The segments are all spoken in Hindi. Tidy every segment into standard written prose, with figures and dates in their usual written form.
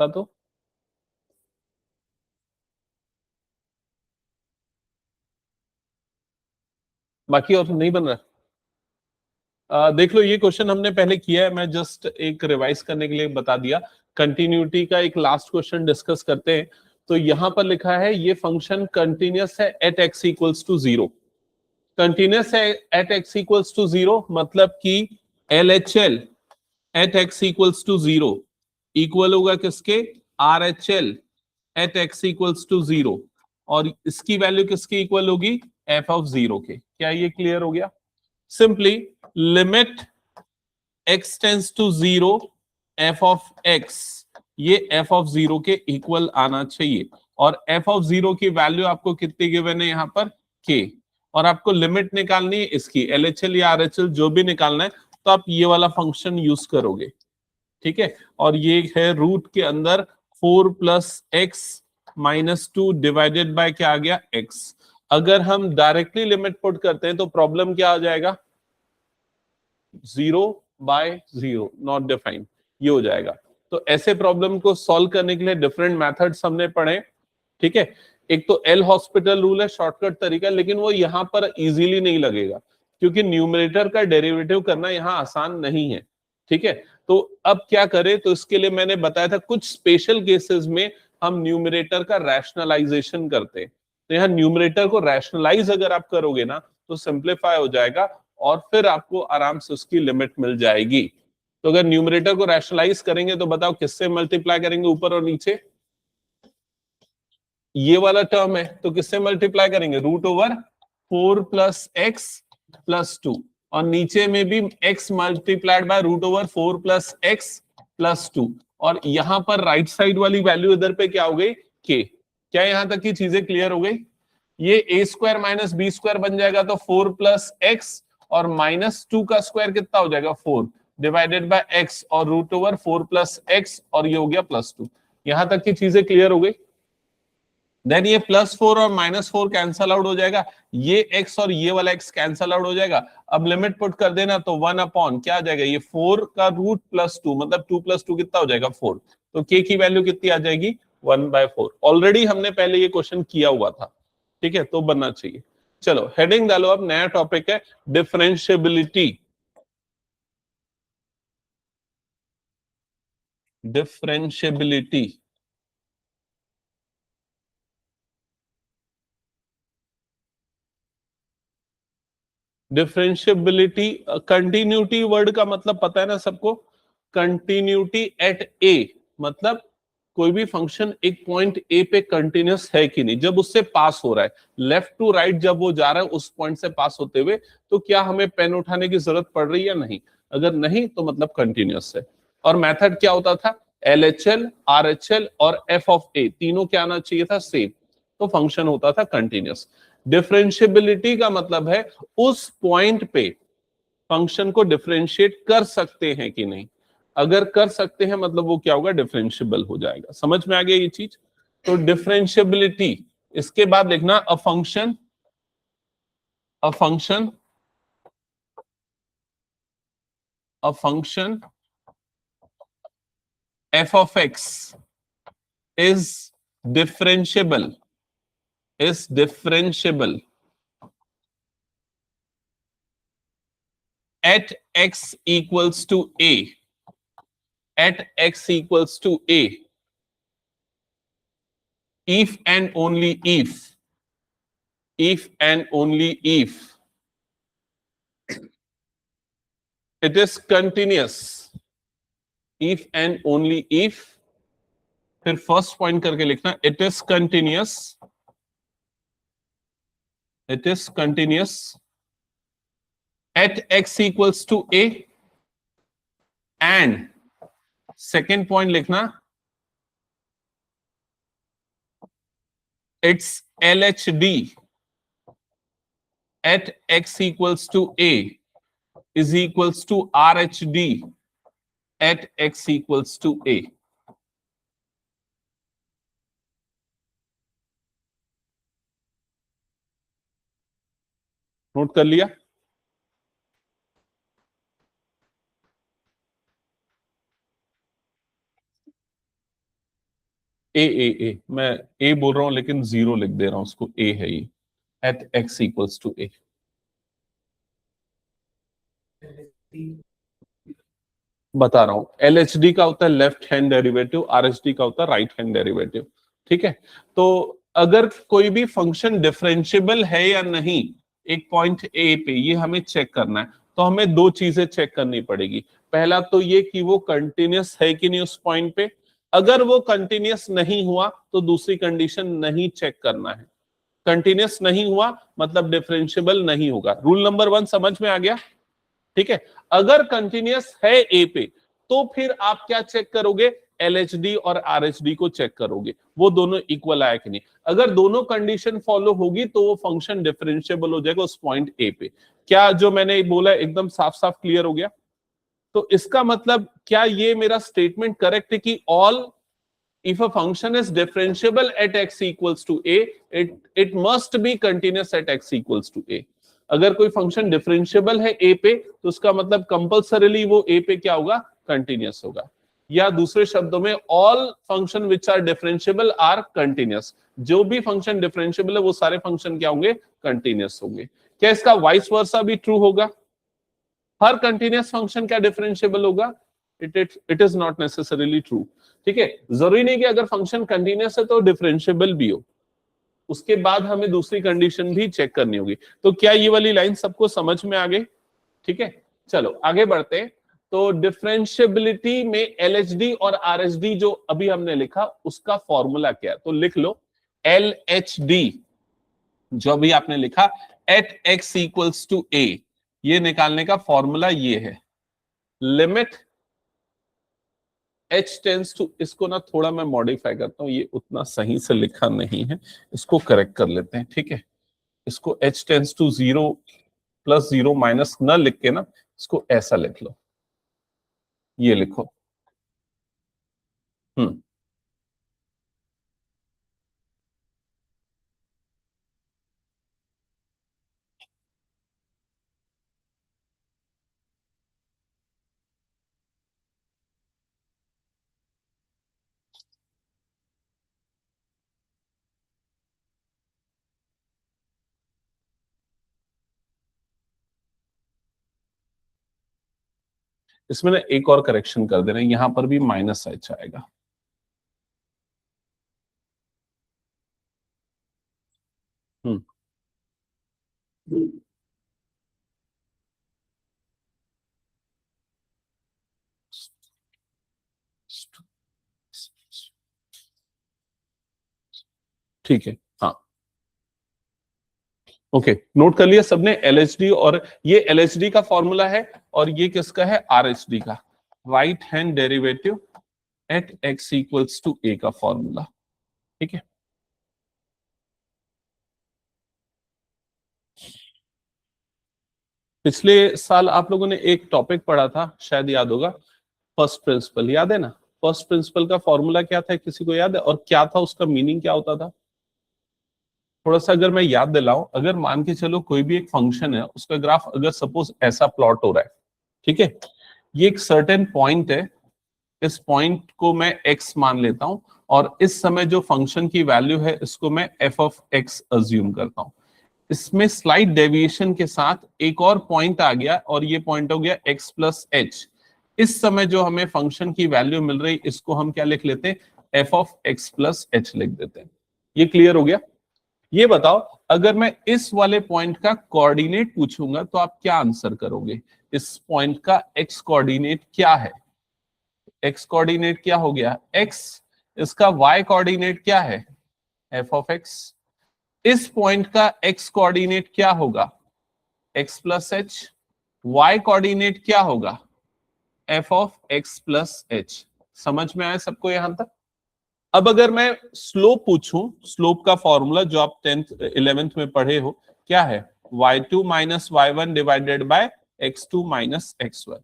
था तो बाकी और नहीं बन रहा। देख लो, ये क्वेश्चन हमने पहले किया है, मैं जस्ट एक रिवाइज करने के लिए बता दिया। कंटिन्यूटी का एक लास्ट क्वेश्चन डिस्कस करते हैं। तो यहां पर लिखा है ये फंक्शन कंटिन्यूअस है at x equals to zero. Continuous है at x equals to zero मतलब कि L H L at x equals to zero equal होगा किसके, R H L at x equals to zero. और इसकी वैल्यू किसकी इक्वल होगी, एफ ऑफ जीरो के। क्या ये क्लियर हो गया? Simply limit x tends to zero F of x, ये एफ ऑफ जीरो के इक्वल आना चाहिए। और एफ ऑफ जीरो की वैल्यू आपको कितनी गिवन है यहाँ पर, k। और आपको लिमिट निकालनी है इसकी, LHL या RHL जो भी निकालना है, तो आप ये वाला फंक्शन यूज करोगे। ठीक है, और ये है रूट के अंदर 4 plus x minus two divided by क्या आ गया, x। अगर हम डायरेक्टली लिमिट पुट करते हैं तो प्रॉब्लम क्या आ जाएगा, 0/0 नॉट डिफाइंड, ये हो जाएगा। तो ऐसे प्रॉब्लम को सॉल्व करने के लिए डिफरेंट मेथड्स हमने पढ़े। ठीक है, एक तो एल हॉस्पिटल रूल है, शॉर्टकट तरीका, लेकिन वो यहां पर इजीली नहीं लगेगा क्योंकि न्यूमरेटर का डेरिवेटिव करना यहां आसान नहीं है। ठीक है, तो अब क्या करें, तो इसके लिए मैंने बताया था कुछ स्पेशल केसेस में हम न्यूमरेटर का रैशनलाइजेशन करते हैं। तो यहाँ न्यूमरेटर को रैशनलाइज अगर आप करोगे ना तो सिंप्लीफाई हो जाएगा और फिर आपको आराम से उसकी लिमिट मिल जाएगी। तो अगर न्यूमरेटर को रैशनलाइज करेंगे तो बताओ किससे मल्टीप्लाई करेंगे, ऊपर और नीचे? ये वाला टर्म है तो किससे मल्टीप्लाई करेंगे, root over 4 plus X plus two. और नीचे में भी x multiplied by root over 4 plus X plus two. और यहां पर राइट साइड वाली वैल्यू इधर पे क्या हो गई, k। क्या यहां तक की चीजें क्लियर हो गई? ये ए स्क्वायर माइनस बी स्क्वायर बन जाएगा तो 4 प्लस एक्स, और माइनस टू का स्क्वायर कितना हो जाएगा, 4 डिवाइडेड बाय एक्स, और रूट ओवर 4 प्लस एक्स, और ये हो गया प्लस टू। यहां तक की चीजें क्लियर हो गई? देन ये +4 और -4 कैंसल आउट हो जाएगा, ये x और ये वाला x कैंसल आउट हो जाएगा। अब लिमिट पुट कर देना तो 1 अपॉन क्या आ जाएगा, ये 4 का रूट +2 मतलब 2 + 2 कितना हो जाएगा, 4। तो k की वैल्यू कितनी आ जाएगी, 1/4। ऑलरेडी हमने पहले ये क्वेश्चन किया हुआ था। ठीक है, तो बनना चाहिए। चलो हेडिंग डालो, अब नया टॉपिक है differentiability. Differentiability differentiability continuity word का मतलब पता है ना सबको, कंटिन्यूटी एट ए मतलब कोई भी फंक्शन एक पॉइंट ए पे कंटिन्यूअस है कि नहीं, जब उससे पास हो रहा है, लेफ्ट टू राइट जब वो जा रहा है उस पॉइंट से पास होते हुए, तो क्या हमें पेन उठाने की जरूरत पड़ रही है या नहीं? अगर नहीं तो मतलब कंटिन्यूअस है। और मेथड क्या होता था, LHL RHL और F ऑफ ए तीनों क्या आना चाहिए था, सेम। तो फंक्शन होता था कंटिन्यूअस। डिफरेंशियबिलिटी का मतलब है उस पॉइंट पे फंक्शन को डिफरेंशिएट कर सकते हैं कि नहीं। अगर कर सकते हैं मतलब वो क्या होगा, डिफरेंशियबल हो जाएगा। समझ में आ गया ये चीज? तो डिफरेंशियबिलिटी, इसके बाद लिखना a function a function a function f of x is differentiable is differentiable at x equals to a at x equals to a if and only if and only if it is continuous, if and only if, फिर फर्स्ट पॉइंट करके लिखना it is continuous at x equals to a, and second point लिखना its LHD at x equals to a is equals to RHD at x equals to a। Note कर लिया? ए मैं ए बोल रहा हूं लेकिन जीरो लिख दे रहा हूं, उसको ए है ये, एट एक्स इक्वल्स टू ए। बता रहा हूं, एलएचडी का होता है लेफ्ट हैंड डेरिवेटिव, आरएचडी का होता है राइट हैंड डेरिवेटिव। ठीक है, तो अगर कोई भी फंक्शन डिफरेंशिएबल है या नहीं एक पॉइंट ए पे, ये हमें चेक करना है। तो हमें दो चीजें चेक करनी पड़ेगी। पहला तो ये कि वो कंटिन्यूस है कि नहीं उस पॉइंट पे। अगर वो कंटिन्यूस नहीं हुआ तो दूसरी कंडीशन नहीं चेक करना है। कंटिन्यूस नहीं हुआ मतलब डिफरेंशिएबल नहीं होगा। रूल नंबर 1 समझ में आ गया? ठीक है, अगर कंटिन्यूस है ए पे तो फिर आप क्या चेक करोगे? एलएचडी और आरएचडी को चेक करोगे, वो दोनों इक्वल आया कि नहीं। अगर दोनों कंडीशन फॉलो होगी तो वो फंक्शन डिफरेंशिएबल हो जाएगा उस पॉइंट ए पे। क्या जो मैंने बोला एकदम साफ साफ क्लियर हो गया? तो इसका मतलब क्या ये मेरा स्टेटमेंट करेक्ट है कि all if a function is differentiable at x equals to a, it must be continuous at x equals to a। अगर कोई फंक्शन डिफरेंशिएबल है a पे तो उसका मतलब कंपल्सरीली वो a पे क्या होगा? कंटिन्यूस होगा। या दूसरे शब्दों में all function which are differentiable are continuous. जो भी फंक्शन डिफरेंशिएबल है वो सारे फंक्शन क्या होंगे? कंटिन्यूस होंगे। क्या इसका वाइस वर्सा भी ट्रू होगा? हर कंटिन्यूस फंक्शन क्या डिफरेंशिएबल होगा? It is not necessarily true. ठीक है, जरूरी नहीं कि अगर फंक्शन कंटिन्यूस है तो डिफरेंशिएबल भी हो। उसके बाद हमें दूसरी कंडीशन भी चेक करनी होगी। तो क्या ये वाली लाइन सबको समझ में आ गई? ठीक है, चलो आगे बढ़ते हैं। तो डिफरेंशिएबिलिटी में एलएचडी और आरएचडी जो अभी हमने लिखा उसका फॉर्मूला क्या है? तो लिख लो, एलएचडी जो अभी आपने लिखा एट एक्स इक्वल्स टू ए, ये निकालने का फॉर्मूला ये है, लिमिट h टेंस टू, इसको ना थोड़ा मैं मॉडिफाई करता हूं, ये उतना सही से लिखा नहीं है, इसको करेक्ट कर लेते हैं। ठीक है, इसको h tends to 0 plus 0 minus न लिख के ना इसको ऐसा लिख लो, ये लिखो। हम्म, इसमें ना एक और करेक्शन कर दे रहे हैं, यहां पर भी माइनस h आएगा। हम्म, ठीक है, हाँ ओके, नोट कर लिया सबने एलएचडी, और ये एलएचडी का फॉर्मूला है और ये किसका है? आरएचडी का, right hand derivative at x equals to A का फॉर्मूला। ठीक है, पिछले साल आप लोगों ने एक टॉपिक पढ़ा था, शायद याद होगा, फर्स्ट प्रिंसिपल, याद है ना? फर्स्ट प्रिंसिपल का फॉर्मूला क्या था, किसी को याद है? और क्या था उसका मीनिंग, क्या होता था? थोड़ा सा अगर मैं याद दिलाऊं, अगर मान के चलो कोई भी एक फंक्शन है, उसका ग्राफ अगर सपोज ऐसा प्लॉट हो रहा है, ठीक है, ये एक सर्टेन पॉइंट है, इस पॉइंट को मैं x मान लेता हूं और इस समय जो फंक्शन की वैल्यू है इसको मैं f ऑफ x अज्यूम करता हूं। इसमें स्लाइट डेविएशन के साथ एक और पॉइंट आ गया और ये पॉइंट हो गया x प्लस एच। इस समय जो हमें फंक्शन की वैल्यू मिल रही, इसको हम क्या लिख लेते हैं? f of x plus H लिख देते हैं। ये क्लियर हो गया? ये बताओ, अगर मैं इस वाले पॉइंट का कोऑर्डिनेट पूछूंगा तो आप क्या आंसर करोगे? इस पॉइंट का x कोऑर्डिनेट क्या है? x कोऑर्डिनेट क्या हो गया? x। इसका y कोऑर्डिनेट क्या है? f of x। इस पॉइंट का x कोऑर्डिनेट क्या होगा? x plus H. y coordinate क्या होगा? f of x plus H. समझ में आया सबको यहां तक? अब अगर मैं स्लोप पूछूं, स्लोप का फॉर्मूला जो आप 10th 11th में पढ़े हो, क्या है? y2 minus y1 divided by x2 minus x1।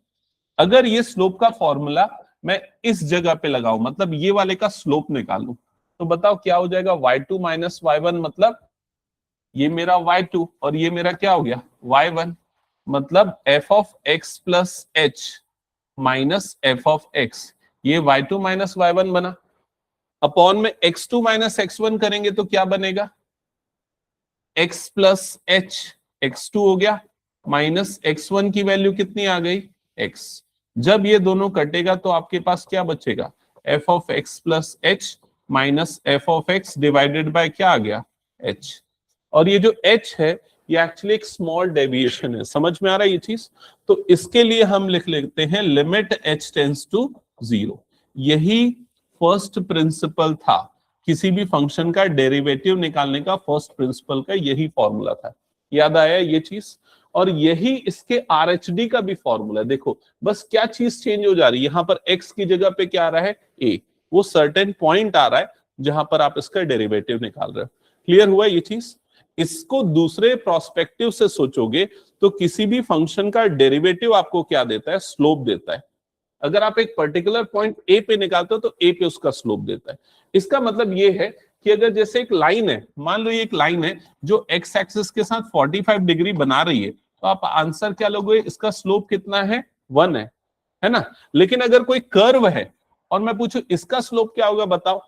अगर ये स्लोप का फॉर्मूला मैं इस जगह पे लगाऊं, मतलब ये वाले का स्लोप निकालूं, तो बताओ क्या हो जाएगा? y2 माइनस y1 मतलब ये मेरा y2 और ये मेरा क्या हो गया? y1, मतलब f of x plus H minus f of x, ये y2 माइनस y1 बना। अपॉन में x2 माइनस x1 करेंगे तो क्या बनेगा, x प्लस एच, x2 हो गया, माइनस x1 की वैल्यू कितनी आ गई, x। जब ये दोनों कटेगा तो आपके पास क्या बचेगा, f of x plus H minus f of x divided by क्या आ गया, h। और ये जो h है ये एक्चुअली एक स्मॉल डेविएशन है, समझ में आ रहा है ये चीज। तो इसके लिए हम लिख लेते हैं लिमिट h टेंड्स टू 0। यही फर्स्ट प्रिंसिपल था, किसी भी फंक्शन का डेरिवेटिव निकालने का फर्स्ट प्रिंसिपल का यही फॉर्मूला था, याद आया ये चीज। और यही इसके आरएचडी का भी फॉर्मूला है। देखो बस क्या चीज चेंज हो जा रही है, यहां पर x की जगह पे क्या आ रहा है, a, वो सर्टेन पॉइंट आ रहा है जहां पर आप इसका डेरिवेटिव निकाल रहे हो। क्लियर हुआ ये चीज। इसको दूसरे प्रोस्पेक्टिव से सोचोगे तो किसी भी फंक्शन का डेरिवेटिव आपको क्या देता है, स्लोप देता है। अगर आप एक पर्टिकुलर पॉइंट ए पे निकालते हो तो ए पे उसका स्लोप देता है। इसका मतलब ये है कि अगर जैसे एक लाइन है, मान लो ये एक लाइन है जो एक्स एक्सिस के साथ 45 डिग्री बना रही है, तो आप आंसर क्या लोगे, इसका स्लोप कितना है, 1 है ना। लेकिन अगर कोई कर्व है और मैं पूछूं इसका स्लोप क्या होगा बताओ,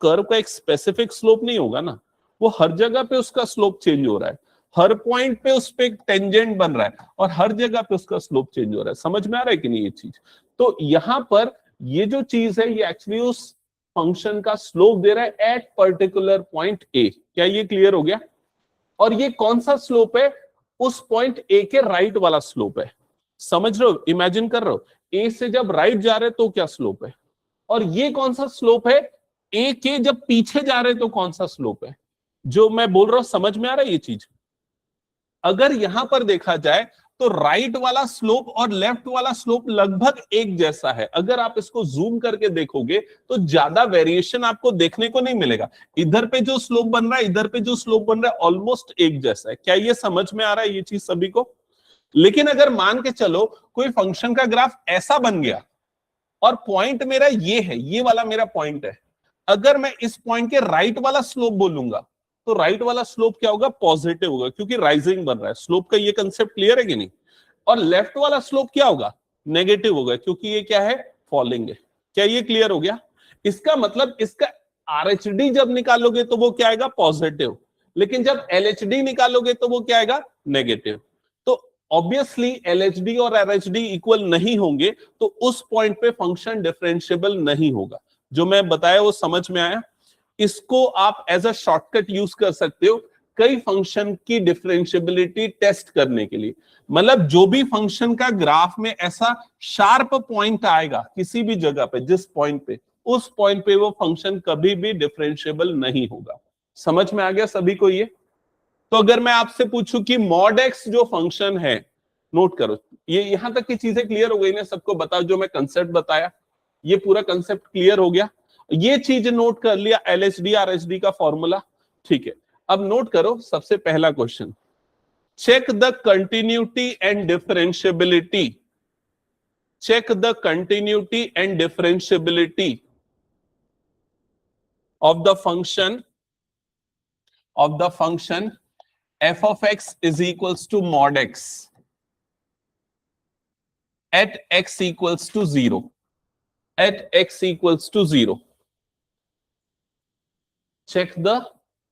कर्व का एक स्पेसिफिक स्लोप नहीं होगा ना, वो हर जगह पे उसका स्लोप चेंज हो रहा है, हर पॉइंट पे उस पे एक टेंजेंट बन रहा है और हर जगह पे उसका स्लोप चेंज हो रहा है। समझ में आ रहा है कि नहीं ये चीज। तो यहां पर ये जो चीज है ये एक्चुअली उस फंक्शन का स्लोप दे रहा है एट पर्टिकुलर पॉइंट ए। क्या ये क्लियर हो गया। और ये कौन सा स्लोप है, उस पॉइंट ए के राइट वाला स्लोप है। समझ रहे हो, इमेजिन कर रहे हो, ए से जब राइट जा रहे तो क्या स्लोप है, और ये कौन सा स्लोप है, ए के जब पीछे जा रहे तो कौन सा स्लोप है। जो मैं बोल रहा हूं समझ में आ रहा है ये चीज। अगर यहां पर देखा जाए तो राइट वाला स्लोप और लेफ्ट वाला स्लोप लगभग एक जैसा है। अगर आप इसको जूम करके देखोगे तो ज्यादा वेरिएशन आपको देखने को नहीं मिलेगा। इधर पे जो स्लोप बन रहा है, इधर पे जो स्लोप बन रहा है, ऑलमोस्ट एक जैसा है। क्या ये समझ में आ रहा है ये चीज सभी को। लेकिन अगर मान के चलो कोई फंक्शन का ग्राफ ऐसा बन गया और पॉइंट मेरा ये है, ये वाला मेरा पॉइंट है, अगर मैं इस पॉइंट के राइट वाला स्लोप बोलूंगा तो राइट वाला स्लोप क्या होगा, पॉजिटिव होगा, क्योंकि राइजिंग बन रहा है। स्लोप का ये कंसेप्ट क्लियर है कि नहीं। और लेफ्ट वाला स्लोप क्या होगा, नेगेटिव होगा, क्योंकि ये क्या है, फॉलिंग है। क्या ये क्लियर हो गया। इसका मतलब इसका आरएचडी जब निकालोगे तो वो क्या आएगा, पॉजिटिव, लेकिन जब एलएचडी निकालोगे तो वो क्या आएगा, नेगेटिव। तो ऑब्वियसली एलएचडी और आरएचडी इक्वल नहीं होंगे तो उस पॉइंट पे फंक्शन डिफरेंशिएबल नहीं होगा। जो मैं बताया वो समझ में आया। इसको आप एज अ शॉर्टकट यूज कर सकते हो कई फंक्शन की डिफरेंशिएबिलिटी टेस्ट करने के लिए। मतलब जो भी फंक्शन का ग्राफ में ऐसा शार्प पॉइंट आएगा किसी भी जगह पे, जिस पॉइंट पे, उस पॉइंट पे वो फंक्शन कभी भी डिफरेंशिएबल नहीं होगा। समझ में आ गया सभी को ये। तो अगर मैं आपसे पूछूं कि मॉड एक्स जो फंक्शन है, नोट करो, ये यहां तक की चीजें क्लियर हो गई ना सबको, बताओ जो मैं कंसेप्ट बताया ये पूरा कंसेप्ट क्लियर हो गया। ये चीज नोट कर लिया, एलएचडी आरएचडी का फॉर्मूला, ठीक है। अब नोट करो सबसे पहला question, check the continuity and differentiability, check the continuity and differentiability of the function f of x is equals to mod x at x equals to 0, at x equals to 0. Check the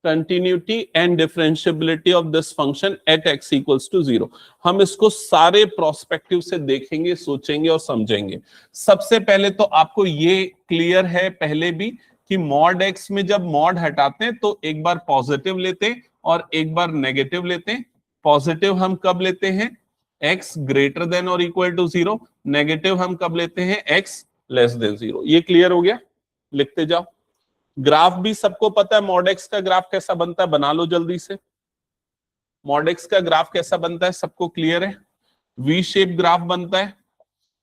continuity and differentiability of this function at x equals to 0. हम इसको सारे प्रोस्पेक्टिव से देखेंगे, सोचेंगे और समझेंगे। सबसे पहले तो आपको ये क्लियर है पहले भी कि मॉड x में जब मॉड हटाते हैं तो एक बार पॉजिटिव लेते हैं और एक बार नेगेटिव लेते हैं। पॉजिटिव हम कब लेते हैं, x ग्रेटर देन और इक्वल टू 0, नेगेटिव हम कब लेते हैं, x लेस देन 0। ये क्लियर हो गया, लिखते जाओ। ग्राफ भी सबको पता है मॉड एक्स का ग्राफ कैसा बनता है, बना लो जल्दी से। मॉड एक्स का ग्राफ कैसा बनता है सबको क्लियर है, वी शेप ग्राफ बनता है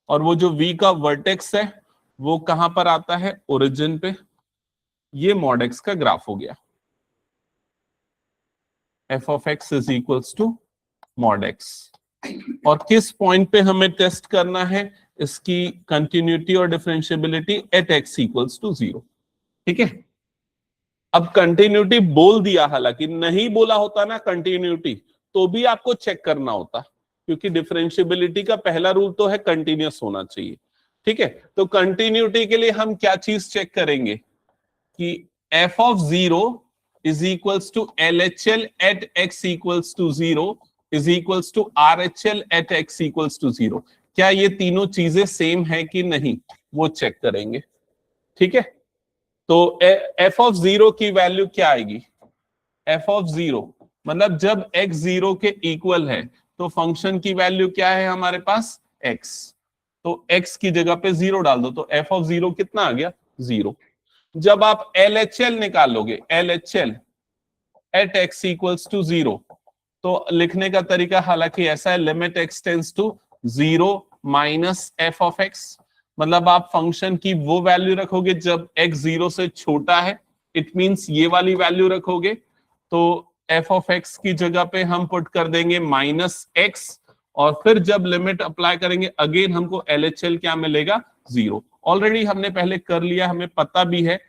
और वो जो वी का वर्टेक्स है वो कहां पर आता है, ओरिजिन पे। ये मॉड एक्स का ग्राफ हो गया। F of X is equals to mod X. और किस पॉइंट पे हमें टेस्ट करना है इसकी कंटिन्यूटी और differentiability, at x equals to 0। ठीक है। अब कंटिन्यूटी बोल दिया, हालांकि नहीं बोला होता ना कंटिन्यूटी तो भी आपको चेक करना होता, क्योंकि डिफरेंशिएबिलिटी का पहला रूल तो है कंटिन्यूअस होना चाहिए। ठीक है, तो कंटिन्यूटी के लिए हम क्या चीज चेक करेंगे कि f of 0 is equals to LHL at x equals to 0 is equals to RHL at x equals to 0। क्या ये तीनों चीजें सेम है कि नहीं, वो चेक करेंगे। ठीक है, तो f ऑफ 0 की वैल्यू क्या आएगी, f ऑफ 0 मतलब जब x 0 के इक्वल है तो फंक्शन की वैल्यू क्या है हमारे पास, x। तो x की जगह पे 0 डाल दो, तो f ऑफ 0 कितना आ गया, 0। जब आप LHL निकालोगे, LHL at x equals to 0, तो लिखने का तरीका हालांकि ऐसा है, limit x tends to 0 minus f of x। मतलब आप फंक्शन की वो वैल्यू रखोगे जब x 0 से छोटा है, इट मींस ये वाली वैल्यू रखोगे। तो f ऑफ x की जगह पे हम पुट कर देंगे माइनस x, और फिर जब लिमिट अप्लाई करेंगे अगेन हमको LHL क्या मिलेगा, 0। ऑलरेडी हमने पहले कर लिया, हमें पता भी है,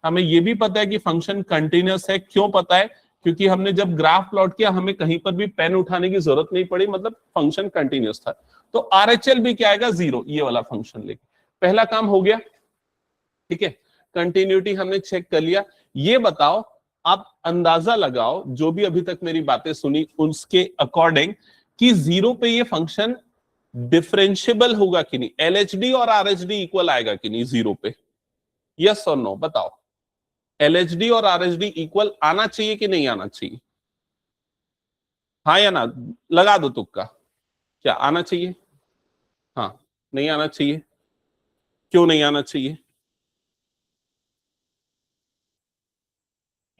हमें ये भी पता है कि फंक्शन कंटिन्यूअस है। क्यों पता है, क्योंकि हमने जब ग्राफ प्लॉट किया हमें कहीं पर भी पेन उठाने की जरूरत नहीं पड़ी, मतलब फंक्शन कंटिन्यूअस था। तो RHL भी क्या आएगा, 0, ये वाला फंक्शन लेके पहला काम हो गया। ठीक है, कंटिन्यूटी हमने चेक कर लिया। ये बताओ, आप अंदाजा लगाओ, जो भी अभी तक मेरी बातें सुनी उसके अकॉर्डिंग, कि 0 पे ये फंक्शन डिफरेंशिएबल होगा कि नहीं, LHD और RHD इक्वल आएगा कि नहीं 0 पे, यस और नो बताओ। LHD और RHD इक्वल आना चाहिए कि नहीं आना चाहिए, हाँ या ना, लगा दो तुक्का। क्या आना चाहिए, हाँ, नहीं आना चाहिए, क्यों नहीं आना चाहिए?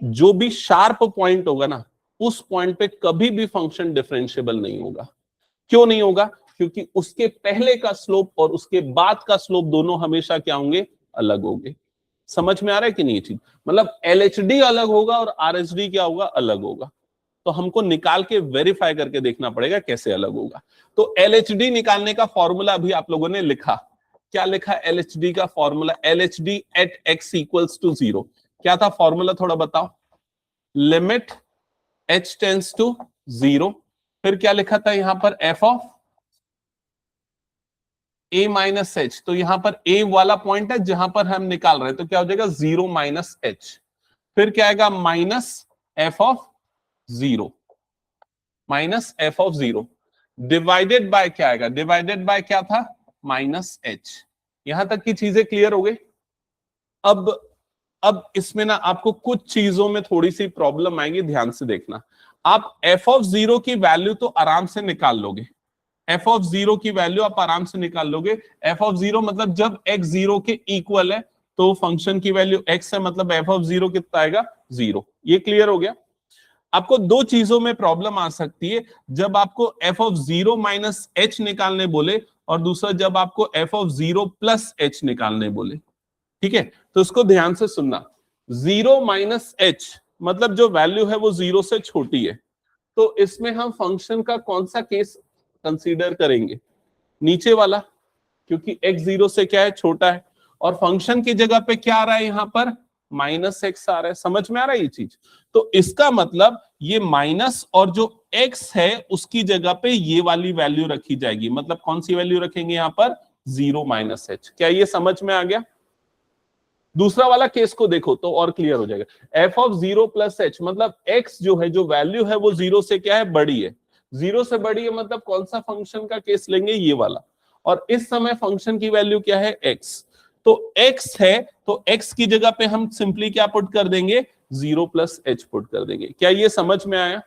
जो भी शार्प पॉइंट होगा ना, उस पॉइंट पे कभी भी फंक्शन डिफरेंशिएबल नहीं होगा। क्यों नहीं होगा, क्योंकि उसके पहले का स्लोप और उसके बाद का स्लोप दोनों हमेशा क्या होंगे, अलग होंगे। समझ में आ रहा है कि नहीं ये चीज, मतलब LHD अलग होगा और RHD क्या होगा, अलग होगा। तो हमको निकाल के वेरीफाई करके देखना पड़ेगा कैसे अलग होगा। तो LHD निकालने का फॉर्मूला अभी आप लोगों ने लिखा, क्या लिखा LHD का formula, LHD at x equals to 0। क्या था फॉर्मूला, थोड़ा बताओ। लिमिट h टेंस टू 0, फिर क्या लिखा था यहां पर, f of a minus H. तो यहां पर a वाला पॉइंट है जहां पर हम निकाल रहे हैं, तो क्या हो जाएगा 0 माइनस एच। फिर क्या आएगा, minus f of 0, minus f of 0 divided bye क्या आएगा, डिवाइडेड बाय क्या था, माइनस h। यहां तक की चीजें क्लियर हो गई। अब इसमें ना आपको कुछ चीजों में थोड़ी सी प्रॉब्लम आएगी, ध्यान से देखना। आप f ऑफ 0 की वैल्यू तो आराम से निकाल लोगे, f ऑफ 0 की वैल्यू आप आराम से निकाल लोगे। f ऑफ 0 मतलब जब x 0 के इक्वल है तो फंक्शन की वैल्यू x है, मतलब f ऑफ 0 कितना आएगा, 0। ये क्लियर हो गया। आपको दो चीजों में प्रॉब्लम आ सकती है, जब आपको f ऑफ 0 माइनस एच निकालने बोले, और दूसरा जब आपको f ऑफ 0 प्लस एच निकालने बोले। ठीक है, तो इसको ध्यान से सुनना। 0 माइनस एच मतलब जो वैल्यू है वो 0 से छोटी है, तो इसमें हम फंक्शन का कौन सा केस कंसीडर करेंगे, नीचे वाला, क्योंकि x 0 से क्या है, छोटा है, और फंक्शन की जगह पे क्या आ रहा है यहां पर, माइनस एक्स आ रहा है। समझ में आ रहा है ये चीज, तो इसका मतलब ये माइनस और जो x है उसकी जगह पे ये वाली वैल्यू रखी जाएगी। मतलब कौन सी वैल्यू रखेंगे यहां पर, 0 माइनस एच। क्या ये समझ में आ गया? दूसरा वाला केस को देखो तो और क्लियर हो जाएगा। f ऑफ 0 प्लस एच मतलब x जो है, जो वैल्यू है वो 0 से क्या है, बड़ी है। 0 से बड़ी है मतलब कौन सा फंक्शन का केस लेंगे, ये वाला। और इस समय फंक्शन की वैल्यू क्या है, x। तो x है, तो x की जगह पे हम सिंपली क्या पुट कर देंगे, 0 प्लस एच पुट कर देंगे। क्या ये समझ में आया?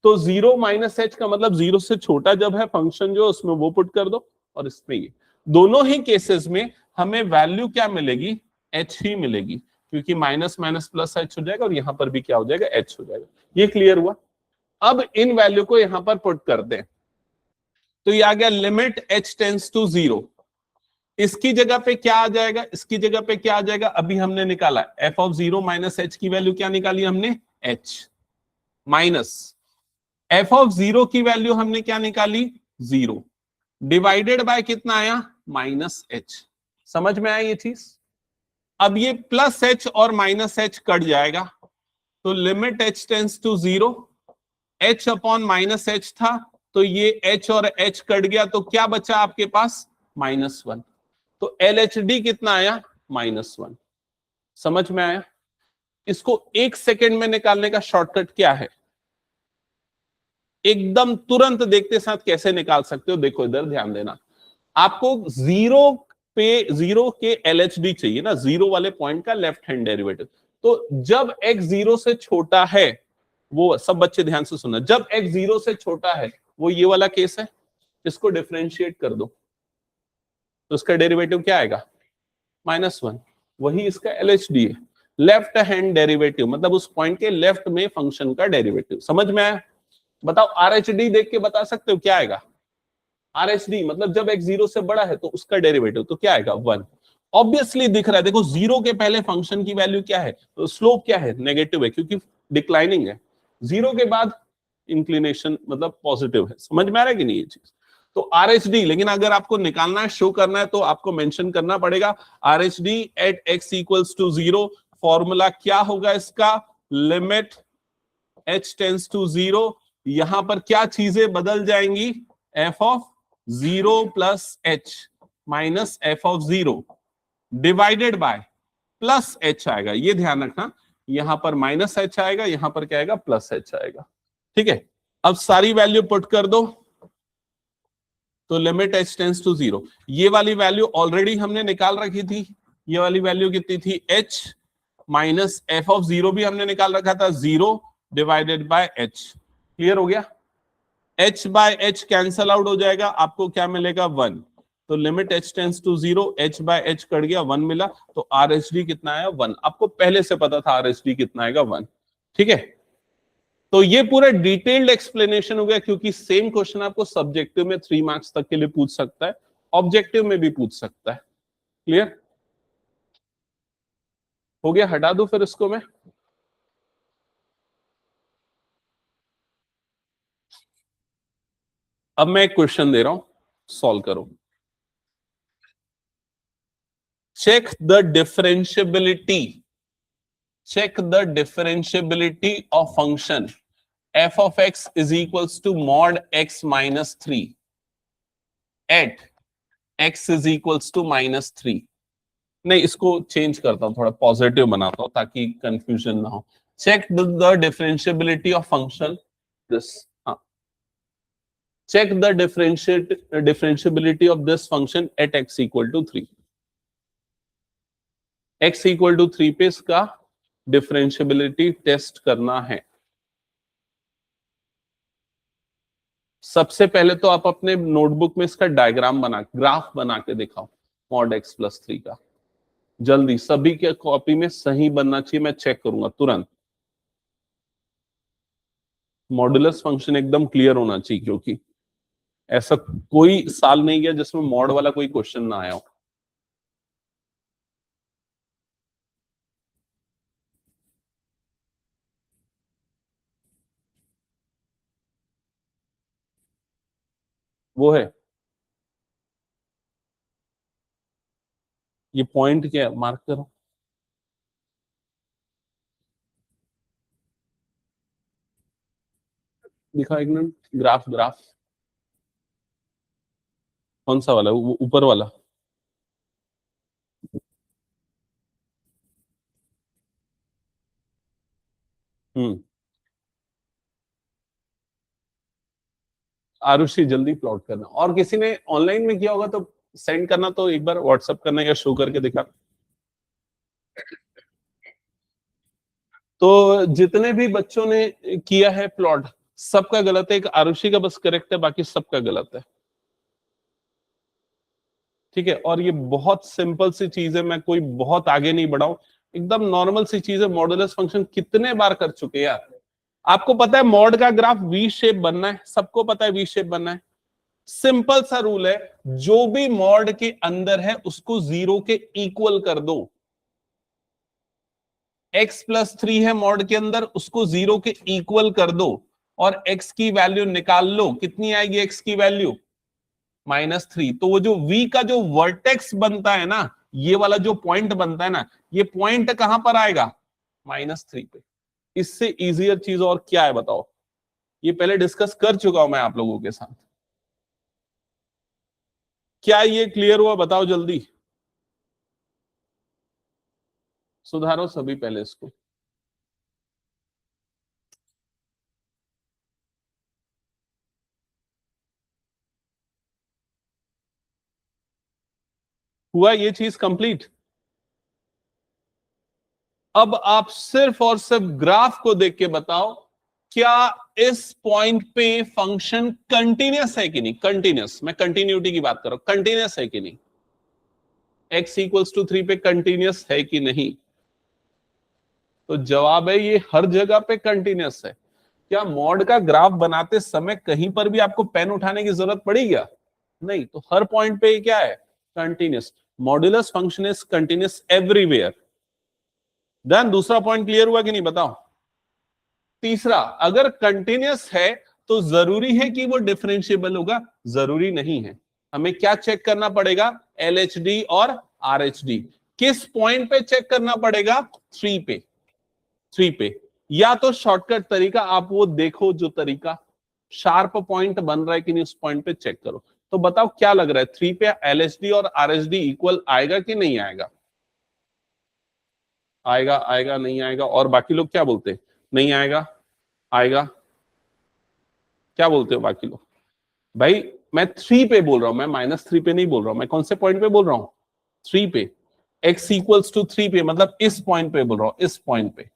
तो 0 माइनस एच का मतलब 0 से छोटा जब है फंक्शन जो, उसमें वो पुट कर दो, और इसमें ये। दोनों ही केसेस में हमें वैल्यू क्या मिलेगी, एच ही मिलेगी, क्योंकि माइनस माइनस प्लस एच हो जाएगा और यहां पर भी क्या हो जाएगा, एच हो जाएगा। ये क्लियर हुआ। अब इन वैल्यू को यहां पर पुट कर दें, तो ये आ गया लिमिट एच टेंस टू 0। इसकी जगह पे क्या आ जाएगा, इसकी जगह पे क्या आ जाएगा, अभी हमने निकाला f ऑफ 0 माइनस एच की वैल्यू क्या निकाली हमने, h, माइनस f ऑफ 0 की वैल्यू हमने क्या निकाली, 0, डिवाइडेड बाय कितना आया, माइनस एच। समझ में आया ये चीज? अब ये प्लस एच और माइनस एच कट जाएगा, तो limit H tends to 0, H upon minus H था, तो ये एच और एच कट गया, तो क्या बचा आपके पास, -1। तो LHD कितना आया? -1। समझ में आया? इसको 1 सेकेंड में निकालने का शॉर्टकट क्या है? एकदम तुरंत देखते साथ कैसे निकाल सकते हो, देखो इधर ध्यान देना। आपको जीरो के LHD चाहिए ना, जीरो वाले पॉइंट का लेफ्ट हैंड डेरिवेटिव। तो जब x जीरो से छोटा है, वो सब बच्चे ध्यान से सुनना, जब x जीरो से छोटा है वो ये वाला केस है, इसको डिफरेंशिएट कर दो तो इसका डेरिवेटिव क्या आएगा? -1। वही इसका LHD है, लेफ्ट हैंड डेरिवेटिव, मतलब उस पॉइंट के लेफ्ट में फंक्शन का डेरिवेटिव। समझ में आया? बताओ RHD देख के बता सकते हो क्या आएगा? RHD मतलब जब x जीरो से बड़ा है तो उसका डेरिवेटिव तो क्या आएगा? 1। ऑब्वियसली दिख रहा है, देखो जीरो के पहले फंक्शन की वैल्यू क्या है, तो स्लोप क्या है? नेगेटिव है, क्योंकि डिक्लाइनिंग है। जीरो के बाद इंक्लिनेशन मतलब पॉजिटिव है। समझ में आ रहा है कि नहीं ये चीज? तो RHD, लेकिन अगर आपको निकालना है, शो करना है, तो आपको मेंशन करना पड़ेगा RHD at x equals to 0। Formula क्या होगा इसका? Limit h tends to 0। यहां पर क्या चीजें बदल जाएंगी? f of 0 plus h minus f of 0 divided by plus h आएगा। ये ध्यान रखना, यहां पर माइनस h आएगा, यहां पर क्या आएगा? प्लस h आएगा। ठीक है, अब सारी वैल्यू पुट कर दो तो लिमिट h टेंस टू 0। ये वाली वैल्यू ऑलरेडी हमने निकाल रखी थी। ये वाली वैल्यू कितनी थी? h माइनस f ऑफ 0 भी हमने निकाल रखा था, 0 डिवाइडेड बाय h। क्लियर हो गया? h by h cancel out हो जाएगा, आपको क्या मिलेगा? 1। तो limit h tends to 0, h by h cut गया, 1 मिला। तो RHD कितना आया? 1। आपको पहले से पता था RHD कितना आएगा? 1। ठीक है, तो ये पूरा डिटेल्ड एक्सप्लेनेशन हो गया, क्योंकि सेम क्वेश्चन आपको सब्जेक्टिव में 3 मार्क्स तक के लिए पूछ सकता है, ऑब्जेक्टिव में भी पूछ सकता है। क्लियर हो गया? हटा दो फिर इसको मैं। अब मैं एक क्वेश्चन दे रहा हूं, सॉल्व करो। Check the differentiability, check the differentiability of function f of x is equals to mod x minus 3 at x is equals to -3। नहीं, इसको चेंज करता हूं, थोड़ा पॉजिटिव बनाता हूं ताकि कंफ्यूजन ना हो। Check the differentiability of function this, check the differentiability of this function at x equal to 3। x equal to 3 पे इसका डिफरेंशियबिलिटी टेस्ट करना है। सबसे पहले तो आप अपने नोटबुक में इसका डायग्राम बना, ग्राफ बना के दिखाओ मॉड x प्लस 3 का। जल्दी, सभी के कॉपी में सही बनना चाहिए, मैं चेक करूंगा तुरंत। मॉडुलस फंक्शन एकदम क्लियर होना चाहिए, क्योंकि ऐसा कोई साल नहीं गया जिसमें मॉड वाला कोई क्वेश्चन ना आया हो। वो है, ये पॉइंट क्या है, मार्क करो। दिखा एक मिनट, ग्राफ ग्राफ कौन सा वाला? ऊपर वाला? हम्म, आरुषि जल्दी प्लॉट करना, और किसी ने ऑनलाइन में किया होगा तो सेंड करना, तो एक बार व्हाट्सअप करना या शो करके दिखा। तो जितने भी बच्चों ने किया है प्लॉट, सबका गलत है, एक आरुषि का बस करेक्ट है, बाकी सबका गलत है। ठीक है, और ये बहुत सिंपल सी चीज है, मैं कोई बहुत आगे नहीं बढ़ाऊं, एकदम नॉर्मल सी चीज है। मॉडुलस फंक्शन कितने बार कर चुके हैं यार। आपको पता है मॉड का ग्राफ वी शेप बनना है, सबको पता है वी शेप बनना है। सिंपल सा रूल है, जो भी मॉड के अंदर है उसको 0 के इक्वल कर दो। x प्लस 3 है मॉड के अंदर, उसको 0 के इक्वल कर दो और x की वैल्यू निकाल लो। कितनी आएगी x की वैल्यू? -3। तो वो जो v का जो वर्टेक्स बनता है ना, ये वाला जो पॉइंट बनता है ना, ये पॉइंट कहां पर आएगा? -3 पे। इससे इजियर चीज और क्या है बताओ? ये पहले डिस्कस कर चुका हूं मैं आप लोगों के साथ। क्या ये क्लियर हुआ? बताओ जल्दी। सुधारो सभी पहले इसको। हुआ ये चीज कंप्लीट? अब आप सिर्फ और सिर्फ ग्राफ को देख के बताओ, क्या इस पॉइंट पे फंक्शन कंटिन्यूअस है कि नहीं? कंटिन्यूअस, मैं कंटिन्यूटी की बात कर रहा हूं, कंटिन्यूअस है कि नहीं? x इक्वल्स टू 3 पे कंटिन्यूअस है कि नहीं? तो जवाब है ये हर जगह पे कंटिन्यूअस है। क्या मॉड का ग्राफ बनाते समय कहीं पर भी आपको पेन उठाने की जरूरत पड़ी क्या? नहीं। तो हर पॉइंट पे क्या है? Continuous. Modulus function is continuous everywhere. Then दूसरा पॉइंट क्लियर हुआ कि नहीं बताओ? तीसरा, अगर कंटिन्यूअस है तो जरूरी है कि वो डिफरेंशिएबल होगा? जरूरी नहीं है। हमें क्या चेक करना पड़ेगा? LHD और RHD। किस पॉइंट पे चेक करना पड़ेगा? 3 पे। 3 पे। या तो शॉर्टकट तरीका आप वो देखो, जो तरीका शार्प पॉइंट बन रहा है कि नहीं उस पॉइंट पे चेक करो। तो बताओ क्या लग रहा है, 3 पे LHD और RHD इक्वल आएगा कि नहीं आएगा? आएगा, आएगा, नहीं आएगा? और बाकी लोग क्या बोलते हैं? नहीं आएगा, आएगा? क्या बोलते हो बाकी लोग? भाई मैं 3 पे बोल रहा हूं, मैं -3 पे नहीं बोल रहा हूं। मैं कौन से पॉइंट पे बोल रहा हूं? 3 पे। x इक्वल्स टू 3 पे, मतलब इस पॉइंट पे बोल रहा हूं, इस पॉइंट पे।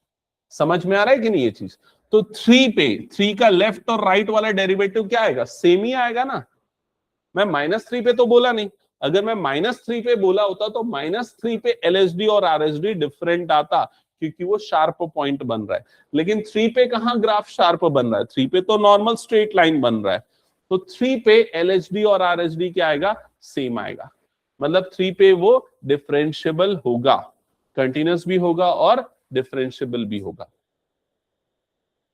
समझ में आ रहा है कि नहीं ये चीज? तो 3 पे, 3 का लेफ्ट और राइट वाला डेरिवेटिव क्या आएगा? सेम ही आएगा ना। मैं -3 पे तो बोला नहीं। अगर मैं -3 पे बोला होता तो -3 पे LHD और RHD डिफरेंट आता, क्योंकि वो शार्प पॉइंट बन रहा है। लेकिन 3 पे कहां ग्राफ शार्प बन रहा है? 3 पे तो नॉर्मल स्ट्रेट लाइन बन रहा है। तो 3 पे LHD और RHD क्या आएगा? सेम आएगा। मतलब 3 पे वो डिफरेंशिएबल होगा, कंटिन्यूअस भी होगा और डिफरेंशिएबल भी होगा।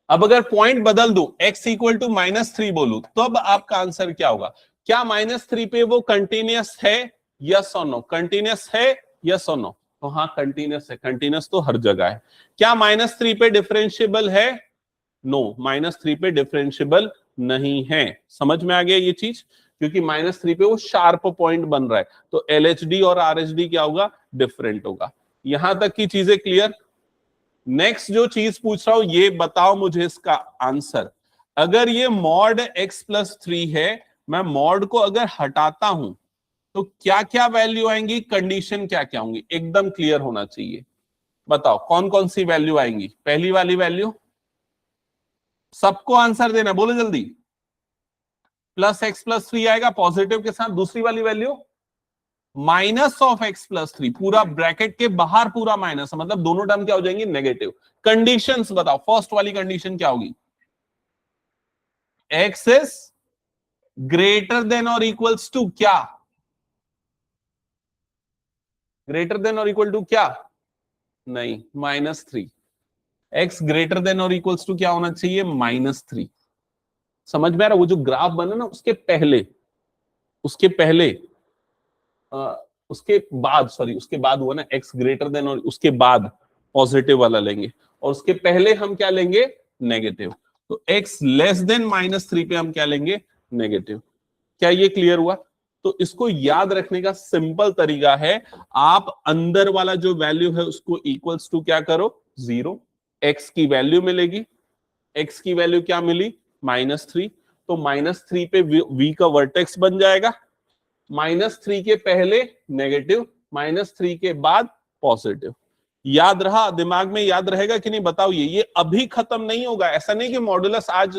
अब अगर पॉइंट बदल दूं, x इक्वल टू -3 बोलूं, तो अब आपका आंसर क्या होगा? क्या -3 पे वो कंटिन्यूअस है? यस और नो? कंटिन्यूअस है? यस और नो? तो हाँ कंटिन्यूअस है। कंटिन्यूअस तो हर जगह है। क्या -3 पे डिफरेंशिएबल है? नो, -3 पे डिफरेंशिएबल नहीं है। समझ में आ गया ये चीज? क्योंकि -3 पे वो शार्प पॉइंट बन रहा है, तो LHD और RHD क्या होगा? डिफरेंट होगा। यहां तक की चीजें क्लियर? नेक्स्ट जो चीज पूछ रहा हूं, ये बताओ मुझे इसका आंसर। अगर ये मॉड x+3 है, मैं मॉड को अगर हटाता हूं तो क्या क्या वैल्यू आएंगी? कंडीशन क्या क्या होंगी? एकदम क्लियर होना चाहिए। बताओ कौन कौन सी वैल्यू आएंगी? पहली वाली वैल्यू, सबको आंसर देना, बोलो जल्दी। +x+3 आएगा पॉजिटिव के साथ। दूसरी वाली वैल्यू -(x+3), पूरा ब्रैकेट के बाहर पूरा माइनस, मतलब दोनों टर्म क्या हो जाएंगे? नेगेटिव। कंडीशंस बताओ, फर्स्ट वाली कंडीशन क्या होगी? x इज ग्रेटर देन और इक्वल्स टू क्या? ग्रेटर देन और इक्वल टू क्या? नहीं, -3। x ग्रेटर देन और इक्वल्स टू क्या होना चाहिए? -3। समझ में आ रहा? वो जो ग्राफ बना ना, उसके पहले, उसके पहले उसके बाद, सॉरी उसके बाद हुआ ना, x ग्रेटर देन, और उसके बाद पॉजिटिव वाला लेंगे, और उसके पहले हम क्या लेंगे? नेगेटिव। तो x लेस देन -3 पे हम क्या लेंगे? नेगेटिव। क्या ये क्लियर हुआ? तो इसको याद रखने का सिंपल तरीका है, आप अंदर वाला जो वैल्यू है उसको इक्वल्स टू क्या करो? 0। x की वैल्यू मिलेगी, x की वैल्यू क्या मिली? -3। तो -3 पे v का वर्टेक्स बन जाएगा। -3 के पहले नेगेटिव, -3 के बाद पॉजिटिव। याद रहा? दिमाग में याद रहेगा कि नहीं बताओ? ये अभी खत्म नहीं होगा। ऐसा नहीं कि मॉड्यूलस आज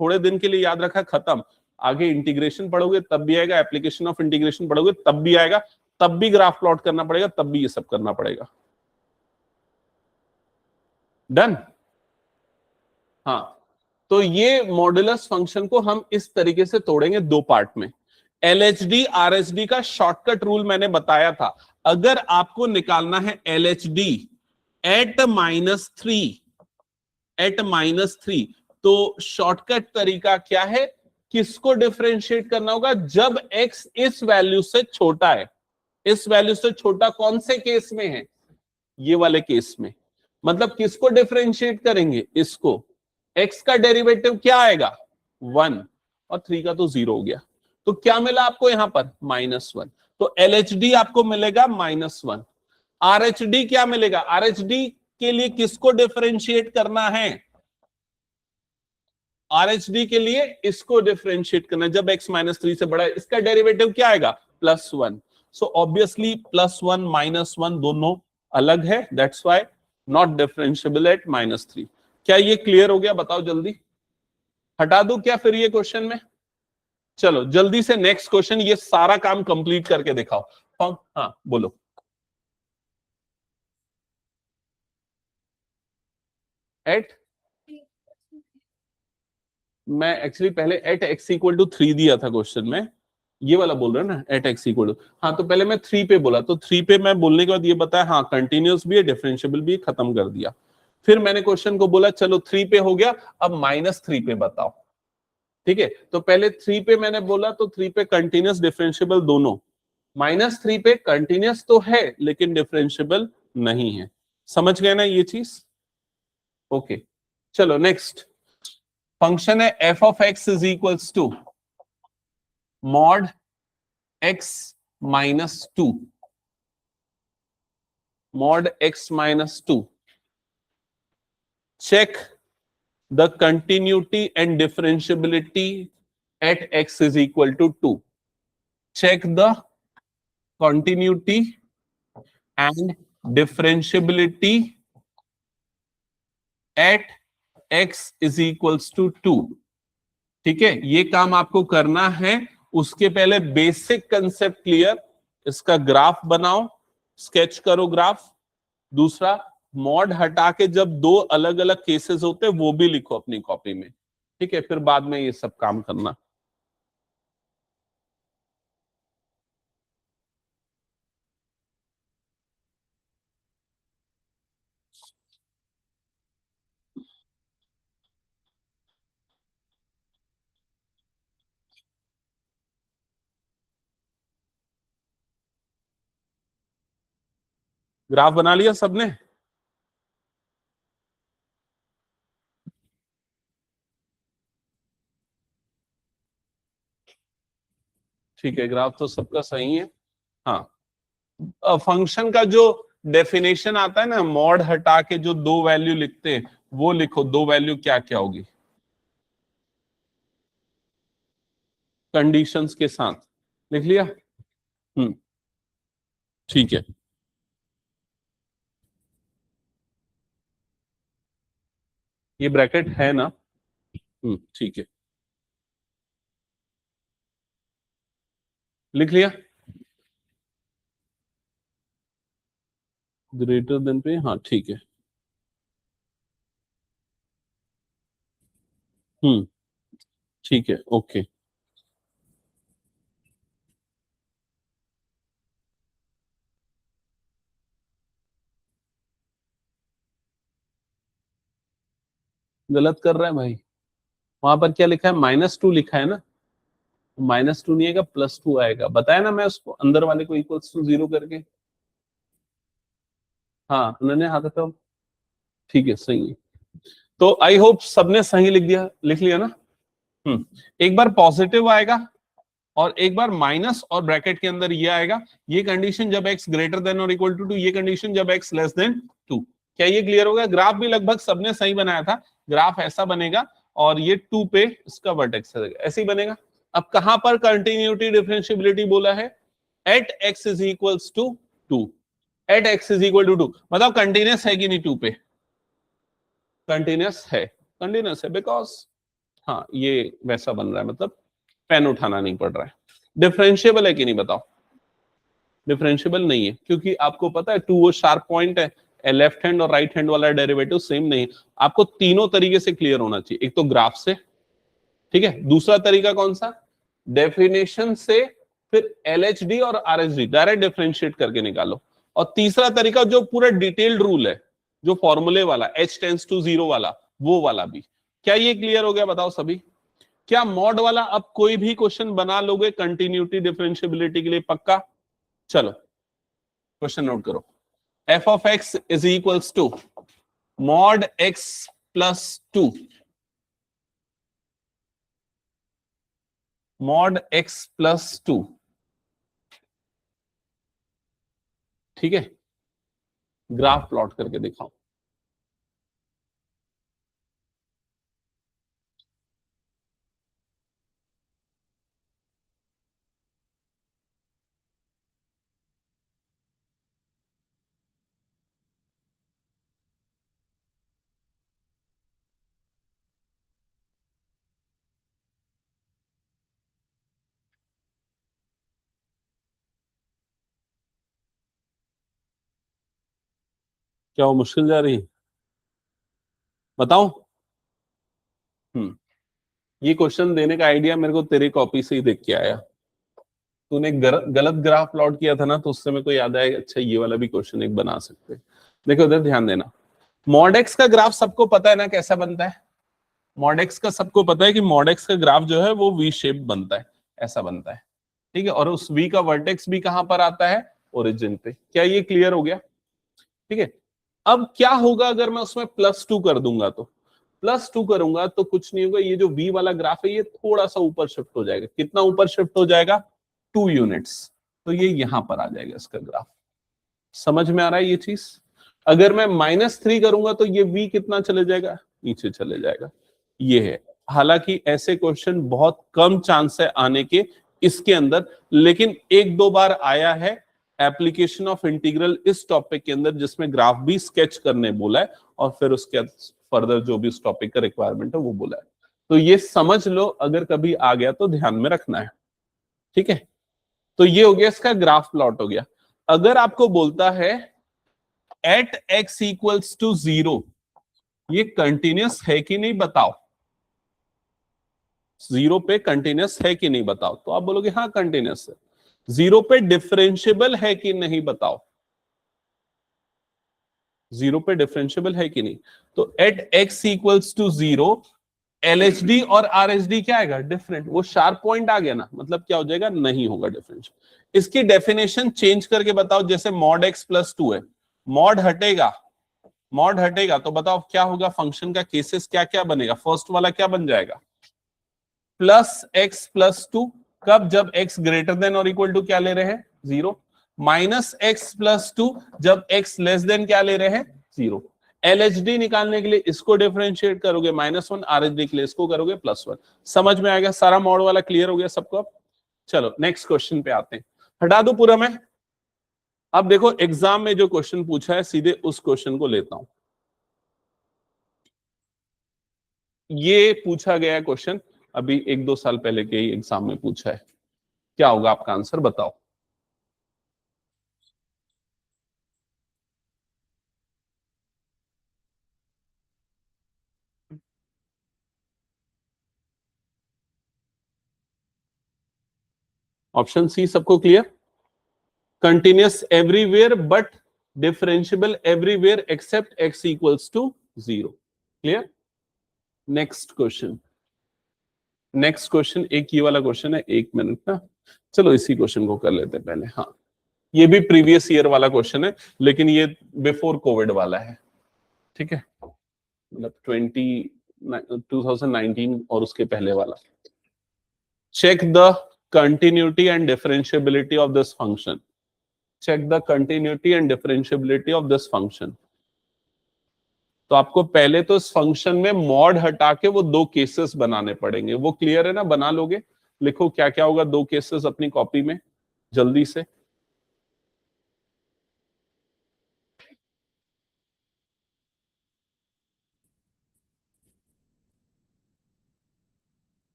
थोड़े दिन के लिए याद रखा, खत्म। आगे इंटीग्रेशन पढ़ोगे तब भी आएगा, एप्लीकेशन ऑफ इंटीग्रेशन पढ़ोगे तब भी आएगा, तब भी ग्राफ प्लॉट करना पड़ेगा, तब भी ये सब करना पड़ेगा। डन? हाँ। तो ये मॉड्यूलस फंक्शन को हम इस तरीके से तोड़ेंगे दो पार्ट में। LHD RHD का शॉर्टकट रूल मैंने बताया था। अगर आपको निकालना है LHD एट -3, तो शॉर्टकट तरीका क्या है? किसको डिफरेंशिएट करना होगा? जब x इस वैल्यू से छोटा है। इस वैल्यू से छोटा कौन से केस में है? ये वाले केस में। मतलब किसको डिफरेंशिएट करेंगे? इसको। x का डेरिवेटिव क्या आएगा? 1, और 3 का तो 0 हो गया। तो क्या मिला आपको यहां पर? -1। तो LHD आपको मिलेगा -1। RHD क्या मिलेगा? RHD के लिए किसको डिफरेंशिएट करना है? RHD के लिए इसको डिफरेंशिएट करना है। जब x -3 से बड़ा है, इसका डेरिवेटिव क्या आएगा? +1। सो ऑब्वियसली +1 -1 दोनों अलग है, that's why not differentiable eight -3। क्या ये क्लियर हो गया? बताओ जल्दी। हटा दूं क्या फिर ये क्वेश्चन में? चलो जल्दी से नेक्स्ट क्वेश्चन, ये सारा काम कंप्लीट करके दिखाओ। हाँ बोलो। एट, मैं एक्चुअली पहले एट x इक्वल टू 3 दिया था क्वेश्चन में, ये वाला बोल रहे हैं ना, एट x इक्वल टू। हाँ तो पहले मैं 3 पे बोला, तो 3 पे मैं बोलने के बाद ये बताया हाँ कंटिन्यूस भी है, डिफरेंशिएबल भी, खत्म कर दिया। फिर मैंने क्वेश्चन को बोला चलो 3 पे हो गया, अब -3 पे बताओ। ठीक है, तो पहले 3 पे मैंने बोला, तो 3 पे कंटिन्यूस डिफरेंशिएबल दोनों, -3 पे कंटिन्यूस तो है लेकिन डिफरेंशिएबल नहीं है। समझ गए ना ये चीज? ओके, चलो नेक्स्ट फंक्शन है f of x is equals to mod x -2, mod x -2। Check the continuity and differentiability at x is equal to 2। Check the continuity and differentiability at x is equals to 2। ठीक है, ये काम आपको करना है। उसके पहले बेसिक कंसेप्ट क्लियर, इसका ग्राफ बनाओ, स्केच करो ग्राफ। दूसरा, मॉड हटा के जब दो अलग अलग केसेस होते हैं वो भी लिखो अपनी कॉपी में। ठीक है, फिर बाद में ये सब काम करना। ग्राफ बना लिया सबने? ठीक है, ग्राफ तो सबका सही है। हाँ, फंक्शन का जो डेफिनेशन आता है ना, मॉड हटा के जो दो वैल्यू लिखते हैं वो लिखो। दो वैल्यू क्या क्या होगी कंडीशंस के साथ? लिख लिया? हम्म, ठीक है। ये ब्रैकेट है ना? ठीक है, लिख लिया? ग्रेटर देन पे, हाँ ठीक है। हम्म, ठीक है, ओके। गलत कर रहा है भाई। वहां पर क्या लिखा है? -2 लिखा है ना? -2 नहीं आएगा, +2 आएगा। बताया ना मैं उसको, अंदर वाले को इक्वल्स टू 0 करके। हाँ उन्होंने, हाँ तो ठीक है, सही है। तो आई होप सबने सही लिख दिया, लिख लिया ना? एक बार पॉजिटिव आएगा और एक बार माइनस और ब्रैकेट के अंदर ये आएगा। ये कंडीशन जब x ग्रेटर देन और इक्वल टू 2, ये कंडीशन जब x लेस देन 2। क्या ये क्लियर हो गया? ग्राफ भी लगभग सबने सही बनाया था। ग्राफ ऐसा बनेगा और ये 2 पे इसका वर्टेक्स ऐसे ही बनेगा। अब कहां पर कंटिन्यूटी डिफरेंशिएबिलिटी बोला है? At x is equals to 2। At x is equal to 2 मतलब कंटिन्यूस है कि नहीं? 2 पे कंटिन्यूस है, कंटिन्यूस है बिकॉज, हाँ ये वैसा बन रहा है, मतलब पेन उठाना नहीं पड़ रहा है। डिफरेंशिएबल है कि नहीं बताओ? डिफरेंशिएबल नहीं है, क्योंकि आपको पता है 2 वो शार्प पॉइंट है, लेफ्ट हैंड और राइट हैंड वाला डेरिवेटिव सेम नहीं है। आपको तीनों तरीके से क्लियर होना चाहिए। एक तो ग्राफ से, ठीक है, दूसरा तरीका कौन सा? डेफिनेशन से, फिर एलएचडी और आरएचडी डायरेक्ट डिफरेंशिएट करके निकालो, और तीसरा तरीका जो पूरा डिटेल्ड रूल है, जो फॉर्मूले वाला h टेंस टू 0 वाला, वो वाला भी। क्या ये क्लियर हो गया? बताओ सभी। क्या मॉड वाला अब कोई भी क्वेश्चन बना लोगे कंटिन्यूटी डिफरेंशिएबिलिटी के लिए? पक्का? चलो क्वेश्चन नोट करो। f of x is equals to mod x +2, mod x +2। ठीक है, ग्राफ प्लॉट करके दिखाओ। क्या वो मुश्किल जा रही है? बताओ। ये क्वेश्चन देने का आइडिया मेरे को तेरी कॉपी से ही देख के आया। तूने गलत ग्राफ प्लॉट किया था ना, तो उससे मेरे को याद आया, अच्छा ये वाला भी क्वेश्चन एक बना सकते हैं। देखो उधर ध्यान देना। मॉडेक्स का ग्राफ सबको पता है ना कैसा बनता है? मॉडेक्स का सबको पता है कि मॉडेक्स का ग्राफ जो है वो वी शेप बनता है, ऐसा बनता है। ठीक है, और उस वी का वर्टेक्स भी कहां पर आता है? ओरिजिन पे। क्या ये क्लियर हो गया? ठीक है। अब क्या होगा अगर मैं उसमें +2 कर दूंगा? तो +2 करूंगा तो कुछ नहीं होगा, ये जो v वाला ग्राफ है ये थोड़ा सा ऊपर शिफ्ट हो जाएगा। कितना ऊपर शिफ्ट हो जाएगा? 2 यूनिट्स। तो ये यहां पर आ जाएगा इसका ग्राफ। समझ में आ रहा है ये चीज? अगर मैं -3 करूंगा तो ये v कितना चले जाएगा? नीचे चले जाएगा। ये है। हालांकि ऐसे क्वेश्चन बहुत कम चांस है आने के इसके अंदर, लेकिन एक दो बार आया है एप्लीकेशन ऑफ इंटीग्रल इस टॉपिक के अंदर, जिसमें ग्राफ भी स्केच करने बोला है और फिर उसके फर्दर जो भी उस टॉपिक का रिक्वायरमेंट है वो बोला है। तो ये समझ लो, अगर कभी आ गया तो ध्यान में रखना है। ठीक है, तो ये हो गया इसका ग्राफ प्लॉट हो गया। अगर आपको बोलता है एट x इक्वल्स टू 0, ये कंटिन्यूस है कि नहीं बताओ। 0 पे कंटिन्यूस है कि नहीं बताओ, तो आप बोलोगे हाँ कंटिन्यूस है। 0 पे डिफरेंशिएबल है कि नहीं बताओ। 0 पे डिफरेंशिएबल है कि नहीं? तो at x equals to 0 LHD और RHD क्या आएगा? डिफरेंट। वो शार्प पॉइंट आ गया ना, मतलब क्या हो जाएगा? नहीं होगा डिफरेंशियल। इसकी डेफिनेशन चेंज करके बताओ। जैसे मॉड x + 2 है, मॉड हटेगा, मॉड हटेगा तो बताओ क्या होगा? फंक्शन का केसेस क्या क्या बनेगा? फर्स्ट वाला क्या बन जाएगा? +x + 2। कब? जब x ग्रेटर देन और इक्वल टू क्या ले रहे हैं? 0। -x + 2 जब x लेस देन क्या ले रहे हैं? 0। LHD निकालने के लिए इसको डिफरेंशिएट करोगे -1, RHD के लिए इसको करोगे +1। समझ में आएगा? सारा मॉड वाला क्लियर हो गया सबको? चलो नेक्स्ट क्वेश्चन पे आते हैं। हटा दो पूरा मैं। अब देखो एग्जाम में जो क्वेश्चन पूछा है सीधे उस क्वेश्चन को लेता हूं। ये पूछा गया क्वेश्चन अभी 1-2 साल पहले के ही एग्जाम में पूछा है। क्या होगा आपका आंसर बताओ। ऑप्शन सी सबको clear? Continuous everywhere but differentiable everywhere except x equals to 0। Clear? Next question. Next question एक ये वाला क्वेश्चन है, 1 मिनट ना। चलो इसी क्वेश्चन को कर लेते हैं पहले। हाँ, ये भी प्रीवियस ईयर वाला क्वेश्चन है, लेकिन ये बिफोर कोविड वाला है। ठीक है, मतलब 2019 और उसके पहले वाला। Check the continuity and differentiability of this function. Check the continuity and differentiability of this function. तो आपको पहले तो इस फंक्शन में मॉड हटा के वो 2 केसेस बनाने पड़ेंगे। वो क्लियर है ना? बना लोगे? लिखो क्या क्या होगा 2 केसेस अपनी कॉपी में जल्दी से।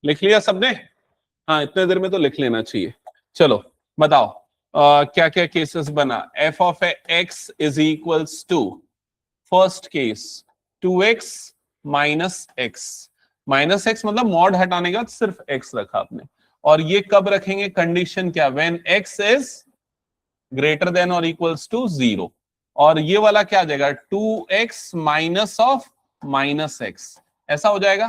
लिख लिया सबने? हाँ, इतने देर में तो लिख लेना चाहिए। चलो बताओ क्या क्या केसेस बना। f of x is equals to, first case 2x minus x। Minus x मतलब मॉड हटाने का सिर्फ x रखा आपने। और ये कब रखेंगे? कंडीशन क्या? When x is greater than और इक्वल्स टू 0। और ये वाला क्या आ जाएगा? 2x minus of -x। ऐसा हो जाएगा।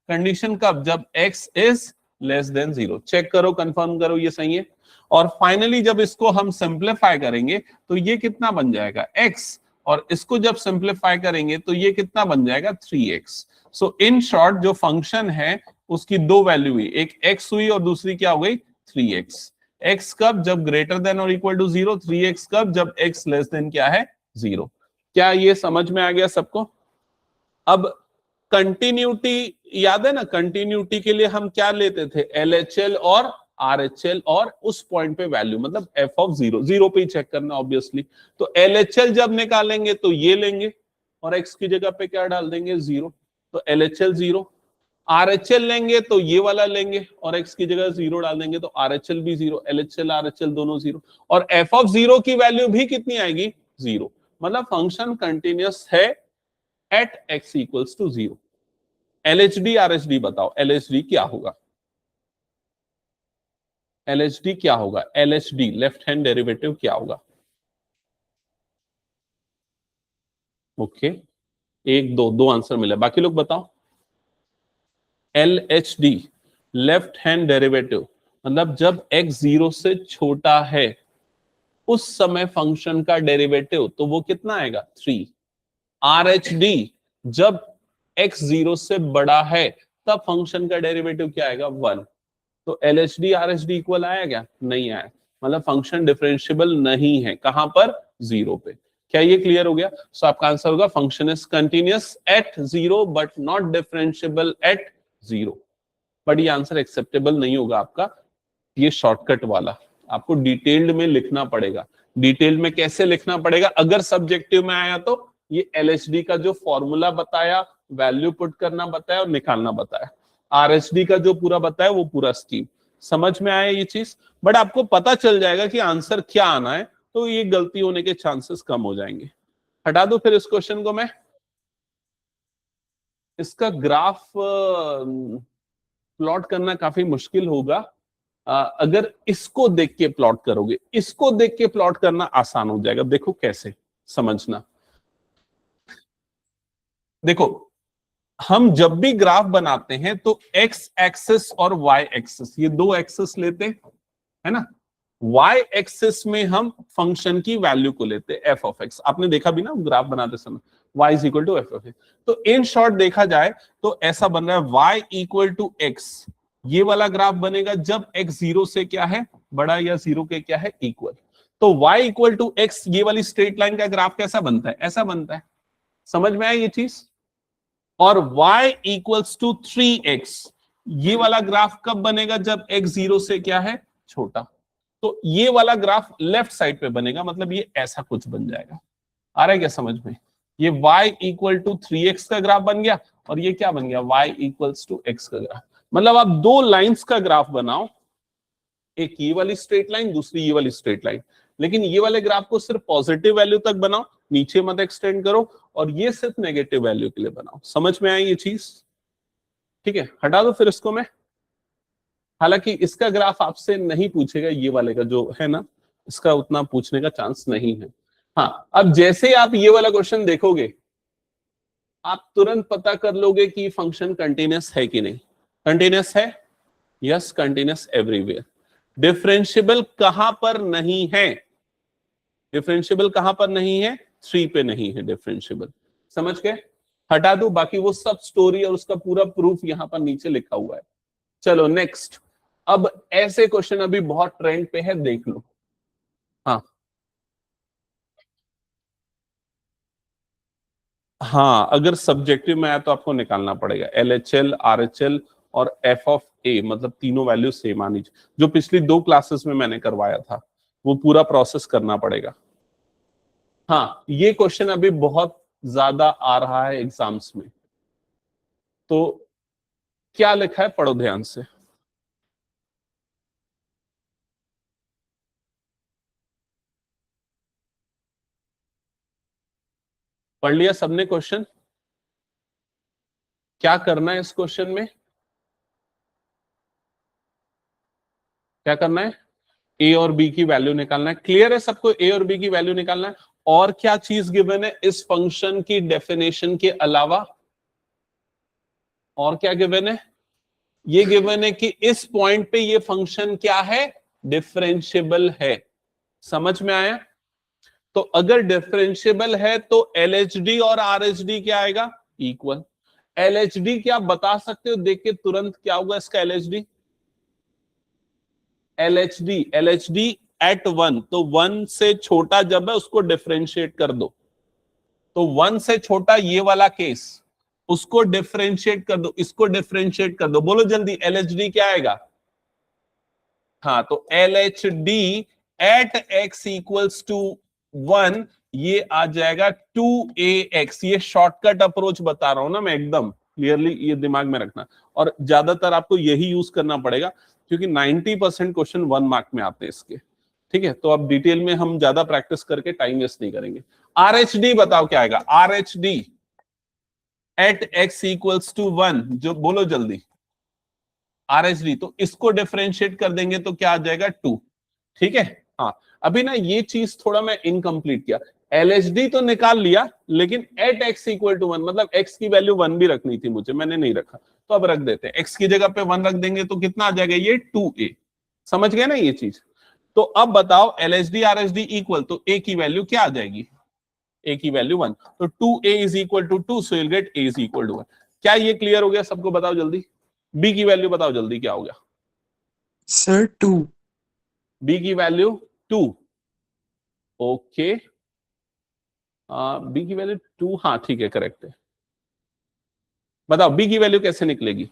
कंडीशन कब? जब x is less than 0। Check करो, कंफर्म करो ये सही है। और फाइनली जब इसको हम सिंप्लीफाई करेंगे तो ये कितना बन जाएगा? x। और इसको जब सिंप्लीफाई करेंगे तो ये कितना बन जाएगा? 3x। सो इन शॉर्ट जो फंक्शन है उसकी दो वैल्यू हुई, एक x हुई और दूसरी क्या हो गई 3x। x कब, जब ग्रेटर देन और इक्वल टू 0, 3x कब, जब x लेस देन क्या है 0। क्या ये समझ में आ गया सबको? अब कंटिन्यूटी याद है ना, कंटिन्यूटी के लिए हम क्या लेते थे, LHL और RHL, और उस पॉइंट पे वैल्यू मतलब f ऑफ 0, 0 पे ही चेक करना ऑब्वियसली। तो LHL जब निकालेंगे तो ये लेंगे और x की जगह पे क्या डाल देंगे 0, तो LHL 0। RHL लेंगे तो ये वाला लेंगे और x की जगह 0 डाल देंगे तो RHL भी 0, LHL RHL दोनों 0, और f ऑफ 0 की वैल्यू भी कितनी आएगी 0। मतलब फंक्शन कंटिन्यूअस है at x equals to 0। LHD RHD बताओ, LHD क्या होगा? LHD क्या होगा? LHD लेफ्ट हैंड डेरिवेटिव क्या होगा? ओके, एक दो दो आंसर मिले, बाकी लोग बताओ। LHD लेफ्ट हैंड डेरिवेटिव मतलब जब x 0 से छोटा है उस समय फंक्शन का डेरिवेटिव, तो वो कितना आएगा 3। RHD जब x 0 से बड़ा है तब फंक्शन का डेरिवेटिव क्या आएगा 1। तो LHD RHD इक्वल आया क्या? नहीं आया, मतलब फंक्शन डिफरेंशिएबल नहीं है, कहां पर 0 पे। क्या ये क्लियर हो गया? सो आपका आंसर होगा function is continuous eight 0 but not differentiable eight 0। But ये आंसर एक्सेप्टेबल नहीं होगा आपका, ये शॉर्टकट वाला आपको डिटेल्ड में लिखना पड़ेगा। डिटेल्ड में कैसे लिखना पड़ेगा? अगर सब्जेक्टिव में आया तो ये LHD का जो फॉर्मूला बताया, वैल्यू पुट करना बताया और निकालना बताया, RHD का जो पूरा बताया वो पूरा स्कीम समझ में आया ये चीज। बट आपको पता चल जाएगा कि आंसर क्या आना है, तो ये गलती होने के चांसेस कम हो जाएंगे। हटा दो फिर इस क्वेश्चन को मैं। इसका ग्राफ प्लॉट करना काफी मुश्किल होगा। अगर इसको देख के प्लॉट करोगे, इसको देख के प्लॉट करना आसान हो जाएगा। देखो कैसे समझना। देखो हम जब भी ग्राफ बनाते हैं तो एक्स एक्सिस और वाई एक्सिस, ये दो एक्सिस लेते हैं, है ना। वाई एक्सिस में हम फंक्शन की वैल्यू को लेते हैं एफ ऑफ एक्स। आपने देखा भी ना ग्राफ बनाते समय, y is equal to F of X. तो इन शॉर्ट देखा जाए तो ऐसा बन रहा है y इक्वल टू एक्स। ये वाला ग्राफ बनेगा जब x 0 से क्या है बड़ा या 0 के क्या है इक्वल। तो y इक्वल टू एक्स, ये वाली स्ट्रेट लाइन का ग्राफ कैसा बनता है? ऐसा बनता है। समझ में आया ये चीज? और y इक्वल्स टू 3x, ये वाला ग्राफ कब बनेगा? जब x 0 से क्या है छोटा। तो ये वाला ग्राफ लेफ्ट साइड पे बनेगा, मतलब ये ऐसा कुछ बन जाएगा। आ रहा है क्या समझ में? ये y इक्वल टू 3x का ग्राफ बन गया और ये क्या बन गया y इक्वल्स टू x का ग्राफ। मतलब आप दो लाइंस का ग्राफ बनाओ, एक ये वाली स्ट्रेट लाइन, दूसरी ये वाली स्ट्रेट लाइन, लेकिन ये वाले ग्राफ को सिर्फ पॉजिटिव वैल्यू तक बनाओ, नीचे मत एक्सटेंड करो, और ये सिर्फ नेगेटिव वैल्यू के लिए बनाओ। समझ में आई ये चीज? ठीक है, हटा दो फिर इसको मैं। हालांकि इसका ग्राफ आपसे नहीं पूछेगा, ये वाले का जो है ना, इसका उतना पूछने का चांस नहीं है। हाँ, अब जैसे ही आप ये वाला क्वेश्चन देखोगे आप तुरंत पता कर लोगे कि फंक्शन कंटिन्यूअस है कि नहीं। कंटिन्यूअस है, यस कंटिन्यूअस एवरीवेयर। डिफरेंशिएबल कहां पर नहीं है? डिफरेंशिएबल कहां पर नहीं है? 3 पे नहीं है डिफरेंशिएबल। समझ गए? हटा दो, बाकी वो सब स्टोरी और उसका पूरा प्रूफ यहां पर नीचे लिखा हुआ है। चलो नेक्स्ट। अब ऐसे क्वेश्चन अभी बहुत ट्रेंड पे है, देख लो। हाँ हाँ, अगर सब्जेक्टिव में आया तो आपको निकालना पड़ेगा LHL RHL और F ऑफ A, मतलब तीनों वैल्यू सेम आनी चाहिए। जो पिछली दो क्लासेस में मैंने करवाया था वो पूरा प्रोसेस करना पड़ेगा। हाँ, ये क्वेश्चन अभी बहुत ज्यादा आ रहा है एग्जाम्स में। तो क्या लिखा है पढ़ो ध्यान से। पढ़ लिया सबने क्वेश्चन? क्या करना है इस क्वेश्चन में? क्या करना है? ए और बी की वैल्यू निकालना है। क्लियर है सबको? ए और बी की वैल्यू निकालना है। और क्या चीज गिवन है इस फंक्शन की डेफिनेशन के अलावा? और क्या गिवन है? ये गिवन है कि इस पॉइंट पे ये फंक्शन क्या है? डिफरेंशिएबल है। समझ में आया? तो अगर डिफरेंशिएबल है तो LHD और RHD क्या आएगा? इक्वल। LHD क्या आप बता सकते हो देख के तुरंत क्या होगा इसका LHD? LHD एट 1, तो 1 से छोटा जब है उसको डिफरेंशिएट कर दो, तो 1 से छोटा ये वाला केस, उसको डिफरेंशिएट कर दो, इसको डिफरेंशिएट कर दो, बोलो जल्दी LHD क्या आएगा? हाँ, तो LHD at x equals to 1, ये आ जाएगा 2ax। ये शॉर्टकट अप्रोच बता रहा हूं ना मैं, एकदम क्लियरली ये दिमाग में रखना, और ज्यादातर आपको यही यूज करना पड़ेगा क्योंकि 90% क्वेश्चन 1 मार्क में आते हैं इसके। ठीक है, तो अब डिटेल में हम ज्यादा प्रैक्टिस करके टाइम वेस्ट नहीं करेंगे। RHD बताओ क्या आएगा? RHD at x equals to 1, जो बोलो जल्दी। RHD, तो इसको डिफरेंशिएट कर देंगे तो क्या आ जाएगा? 2। ठीक है, हाँ अभी ना ये चीज थोड़ा मैं इनकम्प्लीट किया। LHD तो निकाल लिया, लेकिन एट x इक्वल टू 1 मतलब x की वैल्यू 1 भी रखनी थी मुझे, मैंने नहीं रखा, तो अब रख देते हैं। x की जगह पे 1 रख देंगे तो कितना आ जाएगा? ये 2a। समझ गए ना ये चीज? तो अब बताओ LHD RHD इक्वल, तो a की वैल्यू क्या आ जाएगी? a की वैल्यू 1, तो 2a is equal to 2, so you will get a is equal to 1। क्या ये क्लियर हो गया सबको? बताओ जल्दी। b की वैल्यू बताओ जल्दी, क्या हो गया? सर 2। b की वैल्यू 2। ओके, बी की वैल्यू 2, हाँ ठीक है, करेक्ट है। बताओ बी की वैल्यू कैसे निकलेगी?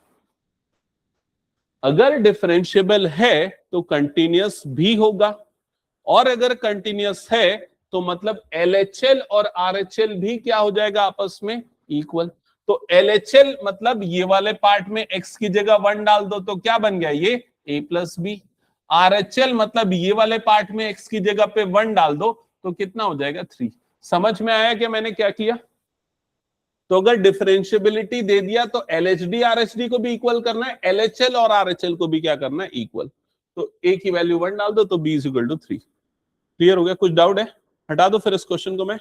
अगर डिफरेंशिएबल है तो कंटिन्यूअस भी होगा, और अगर कंटिन्यूअस है तो मतलब LHL और RHL भी क्या हो जाएगा आपस में? इक्वल। तो LHL मतलब ये वाले पार्ट में x की जगह 1 डाल दो तो क्या बन गया? ये a प्लस बी। RHL मतलब ये वाले पार्ट में x की जगह पे 1 डाल दो तो कितना हो जाएगा? 3। समझ में आया कि मैंने क्या किया? तो अगर डिफरेंशियबिलिटी दे दिया तो LHD RHD को भी इक्वल करना है, LHL और RHL को भी क्या करना है? इक्वल। तो a की वैल्यू 1 डाल दो तो b is equal to 3। Clear हो गया? कुछ डाउट है? हटा दो फिर इस क्वेश्चन को मैं।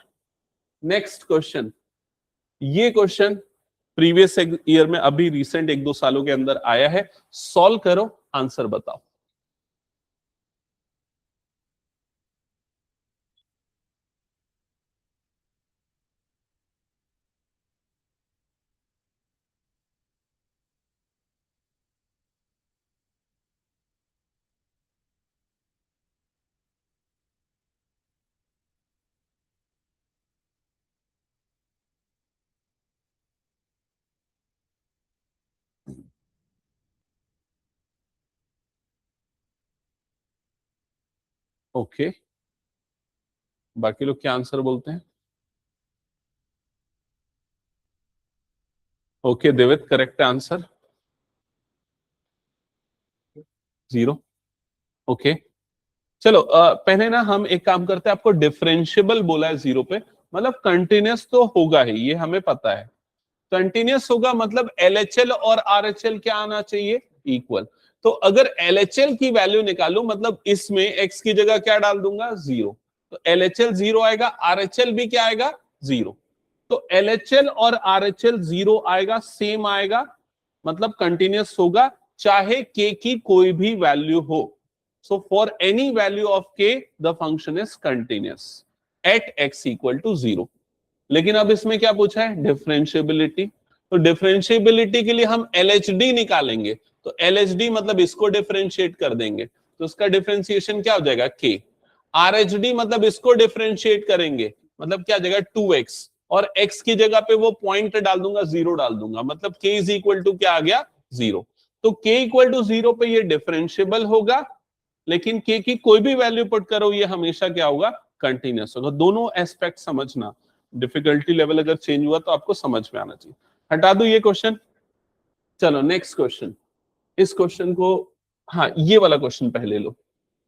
नेक्स्ट क्वेश्चन, ये क्वेश्चन प्रीवियस ईयर में अभी रिसेंट 1-2 सालों के अंदर आया है। सॉल्व करो, आंसर बताओ। ओके, बाकी लोग क्या आंसर बोलते हैं? ओके देवित, करेक्ट आंसर 0। ओके, चलो पहले ना हम एक काम करते हैं। आपको डिफरेंशियबल बोला है 0 पे, मतलब कंटिन्यूअस तो होगा ही, ये हमें पता है। कंटिन्यूअस होगा मतलब LHL और RHL क्या आना चाहिए? इक्वल। तो अगर LHL की वैल्यू निकालू मतलब इसमें x की जगह क्या डाल दूंगा? 0, तो LHL 0 आएगा, RHL भी क्या आएगा? 0। तो LHL और RHL 0 आएगा, सेम आएगा, मतलब कंटिन्यूअस होगा चाहे k की कोई भी वैल्यू हो। So for any value of k the function is continuous at x equal to 0। लेकिन अब इसमें क्या पूछा है? डिफरेंशियबिलिटी। तो डिफरेंशियबिलिटी के लिए हम LHD निकालेंगे, तो LHD मतलब इसको डिफरेंशिएट कर देंगे तो इसका डिफरेंशिएशन क्या हो जाएगा? k। RHD मतलब इसको डिफरेंशिएट करेंगे, मतलब क्या जगह 2x, और x की जगह पे वो पॉइंट डाल दूंगा, 0 डाल दूंगा, मतलब k इज इक्वल टू क्या आ गया? 0। तो k इक्वल टू 0 पे ये डिफरेंशियबल होगा, लेकिन k की कोई भी वैल्यू पुट करो ये हमेशा क्या होगा? कंटिन्यूअस होगा। दोनों एस्पेक्ट समझना, डिफिकल्टी लेवल अगर चेंज हुआ तो आपको समझ में आना चाहिए। हटा दो ये क्वेश्चन। चलो नेक्स्ट क्वेश्चन। इस क्वेश्चन को, हाँ ये वाला क्वेश्चन पहले लो।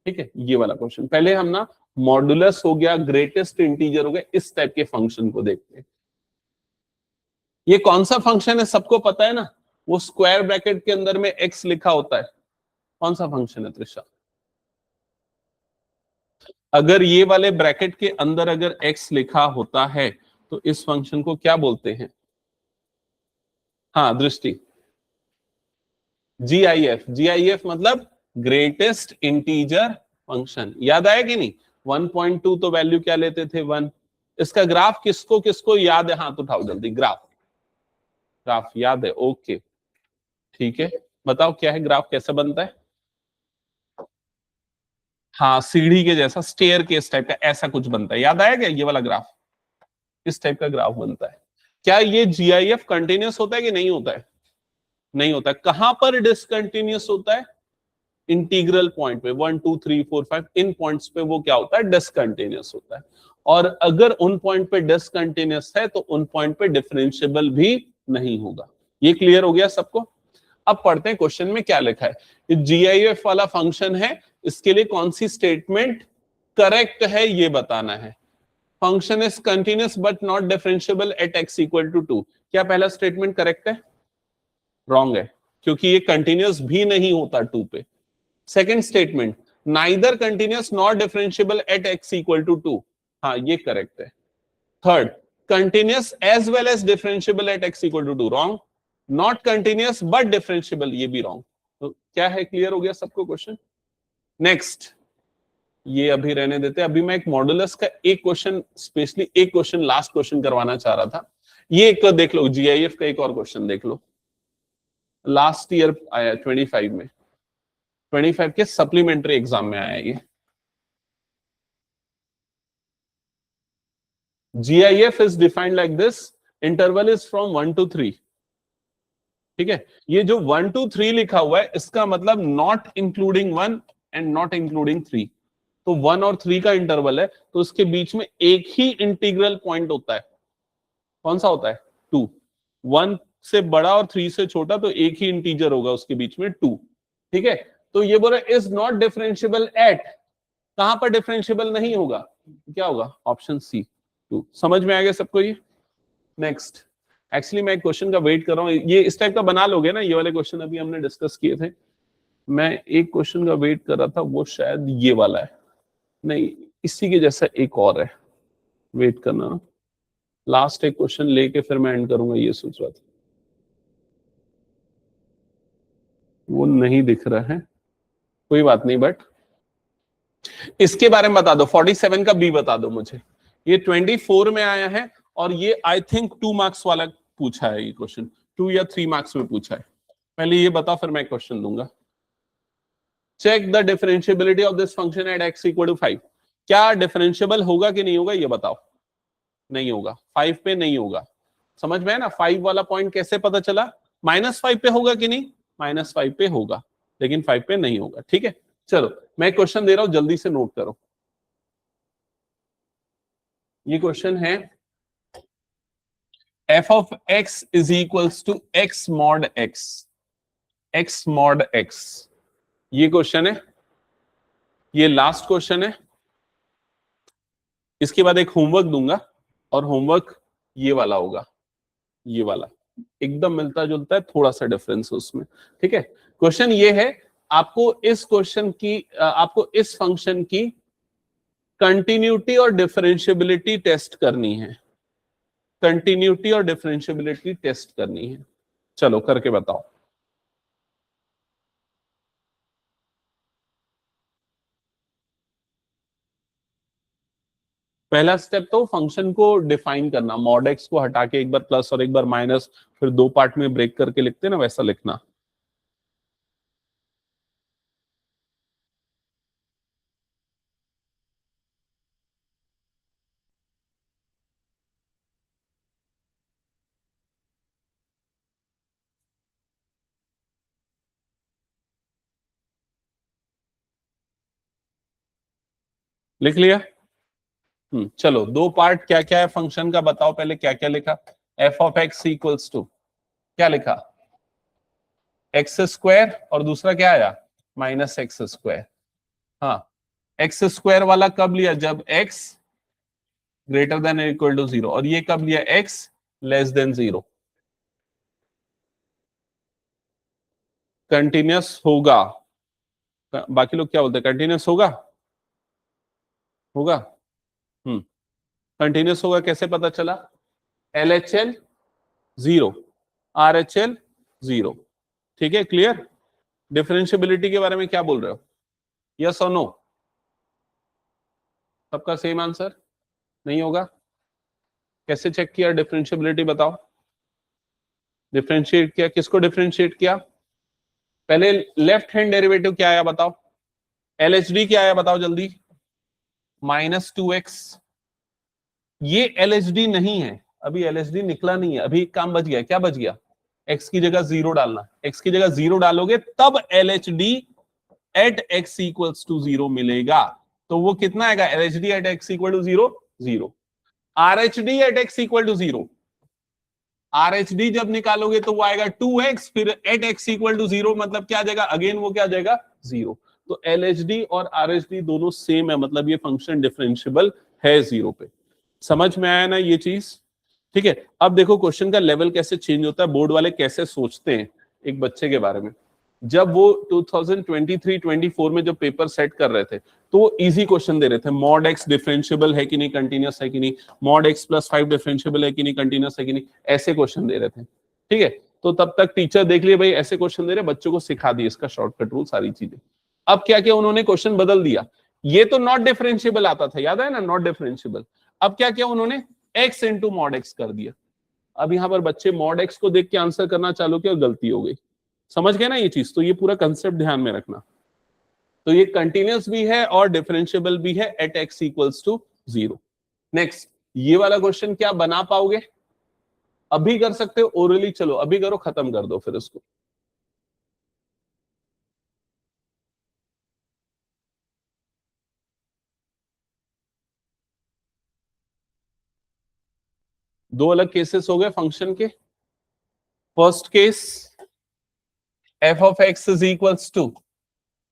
ठीक है, ये वाला क्वेश्चन पहले हम ना मॉडुलस हो गया, ग्रेटेस्ट इंटीजर हो गया, इस टाइप के फंक्शन को देखते हैं। ये कौन सा फंक्शन है सबको पता है ना? वो स्क्वायर ब्रैकेट के अंदर में x लिखा होता है। कौन सा फंक्शन है त्रिशा? अगर ये वाले ब्रैकेट के अंदर अगर x लिखा होता है तो इस फंक्शन को क्या बोलते हैं? हाँ दृष्टि, GIF मतलब ग्रेटेस्ट इंटीजर फंक्शन। याद आया कि नहीं? 1.2 तो वैल्यू क्या लेते थे? 1। इसका ग्राफ किसको किसको याद है? हाथ उठाओ जल्दी, ग्राफ ग्राफ याद है, ओके ठीक है। बताओ क्या है ग्राफ, कैसे बनता है? हाँ सीढ़ी के जैसा, स्टेयर केस टाइप का ऐसा कुछ बनता है, याद आया क्या? ये वाला ग्राफ इस टाइप का ग्राफ बनता है। क्या ये जीआईएफ कंटिन्यूस होता है कि नहीं होता है? नहीं होता है। कहां पर डिसकंटिन्यूस होता है? इंटीग्रल पॉइंट पे 1 2 3 4 5 इन पॉइंट्स पे वो क्या होता है? डिसकंटिन्यूस होता है। और अगर उन पॉइंट पे डिसकंटिन्यूस है तो उन पॉइंट पे डिफरेंशिएबल भी नहीं होगा। ये क्लियर हो गया सबको? अब पढ़ते हैं क्वेश्चन में क्या लिखा है। ये जीआईएफ वाला फंक्शन है, इसके लिए कौन सी स्टेटमेंट करेक्ट है ये बताना है। Function is continuous but not differentiable at x equal to 2। क्या पहला स्टेटमेंट करेक्ट है? रॉन्ग है, क्योंकि ये कंटिन्यूस भी नहीं होता 2 पे। Second statement, neither continuous not differentiable at x equal to 2, हाँ ये करेक्ट है। Third, continuous as well as differentiable at x equal to 2, wrong. Not continuous but differentiable, ये भी रॉन्ग। तो क्या है, क्लियर हो गया सबको क्वेश्चन? नेक्स्ट, ये अभी रहने देते हैं। अभी मैं एक मॉडुलस का एक क्वेश्चन, स्पेशली एक क्वेश्चन, लास्ट क्वेश्चन करवाना चाह रहा था। ये एक देख लो, जीआईएफ का एक और क्वेश्चन देख लो, लास्ट ईयर आया 25 में, 25 के सप्लीमेंट्री एग्जाम में आया ये। GIF is defined like this, interval is from 1 to 3। ठीक है, ये जो 1 to 3 लिखा हुआ है इसका मतलब not including 1 and not including 3। तो 1 और 3 का इंटरवल है, तो उसके बीच में एक ही इंटीग्रल पॉइंट होता है। कौन सा होता है? 2। 1 से बड़ा और 3 से छोटा, तो एक ही इंटीजर होगा उसके बीच में 2। ठीक है, तो ये बोल रहा इज नॉट डिफरेंशिएबल एट, कहां पर डिफरेंशिएबल नहीं होगा? क्या होगा? Option C 2। समझ में आ गया सबको ये? नेक्स्ट, एक्चुअली मैं एक क्वेश्चन का वेट कर रहा हूँ, ये इस टाइप का बना लोगे ना, ये वाले क्वेश्चन अभी हमने डिस्कस किए थे। मैं एक क्वेश्चन का वेट कर रहा था, वो शायद ये वाला है, नहीं इसी के जैसा एक और है, वेट करना। लास्ट एक क्वेश्चन लेके फिर मैं एंड करूंगा, ये सोच रहा था। वो नहीं दिख रहा है, कोई बात नहीं, बट इसके बारे में बता दो। 47 का बी बता दो मुझे। ये 24 में आया है और ये आई थिंक 2 मार्क्स वाला पूछा है ये क्वेश्चन, 2 या 3 मार्क्स में पूछा है। पहले ये बताओ फिर मैं क्वेश्चन दूंगा। Check the differentiability of this function at x equal to 5। क्या डिफरेंशिएबल होगा कि नहीं होगा ये बताओ? नहीं होगा, 5 पे नहीं होगा। समझ में है ना? 5 वाला पॉइंट कैसे पता चला? -5 पे होगा कि नहीं? -5 पे होगा, लेकिन 5 पे नहीं होगा। ठीक है, चलो मैं क्वेश्चन दे रहा हूं, जल्दी से नोट करो। ये क्वेश्चन है, f of x is equals to x mod x, x mod x। ये क्वेश्चन है, ये लास्ट क्वेश्चन है। इसके बाद एक होमवर्क दूंगा और होमवर्क ये वाला होगा, ये वाला एकदम मिलता जुलता है, थोड़ा सा डिफरेंस है उसमें। ठीक है, क्वेश्चन ये है, आपको इस क्वेश्चन की, आपको इस फंक्शन की कंटिन्यूटी और डिफरेंशिएबिलिटी टेस्ट करनी है। कंटिन्यूटी और डिफरेंशिएबिलिटी टेस्ट करनी है, चलो करके बताओ। पहला स्टेप तो फंक्शन को डिफाइन करना, मॉड एक्स को हटा के एक बार प्लस और एक बार माइनस, फिर 2 पार्ट में ब्रेक करके लिखते ना, वैसा लिखना। लिख लिया? चलो 2 पार्ट क्या क्या है फंक्शन का बताओ, पहले क्या क्या लिखा? F of X equals to क्या लिखा? एक्स स्क्वायर, और दूसरा क्या आया? Minus X square. हाँ, एक्स स्क्वायर वाला कब लिया? जब X greater than equal to 0, और ये कब लिया? X less than 0। कंटिन्यूस होगा, बाकी लोग क्या बोलते हैं? कंटिन्यूस होगा, होगा। हम्म, कंटिन्यूस होगा कैसे पता चला? LHL 0, RHL 0। ठीक है, क्लियर? डिफरेंशिएबिलिटी के बारे में क्या बोल रहे हो? यस और नो? सबका सेम आंसर नहीं होगा? कैसे चेक किया डिफरेंशिएबिलिटी बताओ? डिफरेंशिएट किया, किसको डिफरेंशिएट किया? पहले लेफ्ट हैंड डेरिवेटिव क्या आया बताओ, LHD क्या आया बताओ जल्दी, -2x। ये LHD नहीं है, अभी LHD निकला नहीं है, अभी काम बच गया, क्या बच गया? x की जगह 0 डालना, x की जगह 0 डालोगे तब LHD at x equals to 0 मिलेगा। तो वो कितना आएगा? LHD at x equal to 0 0, RHD at x equal to 0, RHD जब निकालोगे तो वो आएगा 2x, फिर एट x इक्वल टू 0 मतलब क्या आ जाएगा? अगेन वो क्या आ जाएगा? 0। तो LHD और RHD दोनों सेम है, मतलब ये फंक्शन डिफरेंशियबल है 0 पे। समझ में आया ना ये चीज? ठीक है, अब देखो क्वेश्चन का लेवल कैसे चेंज होता है, बोर्ड वाले कैसे सोचते हैं एक बच्चे के बारे में। जब वो 2023-24 में जब पेपर सेट कर रहे थे तो वो इजी क्वेश्चन दे रहे थे, मॉड x डिफरेंशियबल है कि नहीं, कंटीन्यूअस है कि नहीं, मॉड x + 5 डिफरेंशियबल है कि नहीं, कंटीन्यूअस है कि नहीं, ऐसे क्वेश्चन दे रहे थे। ठीक है, तो तब तक टीचर देख लिए भाई ऐसे क्वेश्चन दे रहे, बच्चों को सिखा दिए इसका शॉर्टकट रूल, सारी चीजें। अब क्या किया उन्होंने? क्वेश्चन बदल दिया। ये तो नॉट डिफरेंशियबल आता था, याद है ना, नॉट डिफरेंशियबल। अब क्या किया उन्होंने? x इंटू मॉड x कर दिया। अब यहां पर बच्चे मॉड x को देख के आंसर करना चालू किया और गलती हो गई। समझ गए ना ये चीज? तो ये पूरा कंसेप्ट ध्यान में रखना। तो ये कंटिन्यूअस भी है और डिफरेंशियबल भी है at x equals to 0। Next, ये वाला क्वेश्चन क्या बना पाओगे? अभी कर सकते हो ओरली, चलो अभी करो, खत्म कर दो फिर इसको। दो अलग केसेस हो गए फंक्शन के। First case f of x is equals to,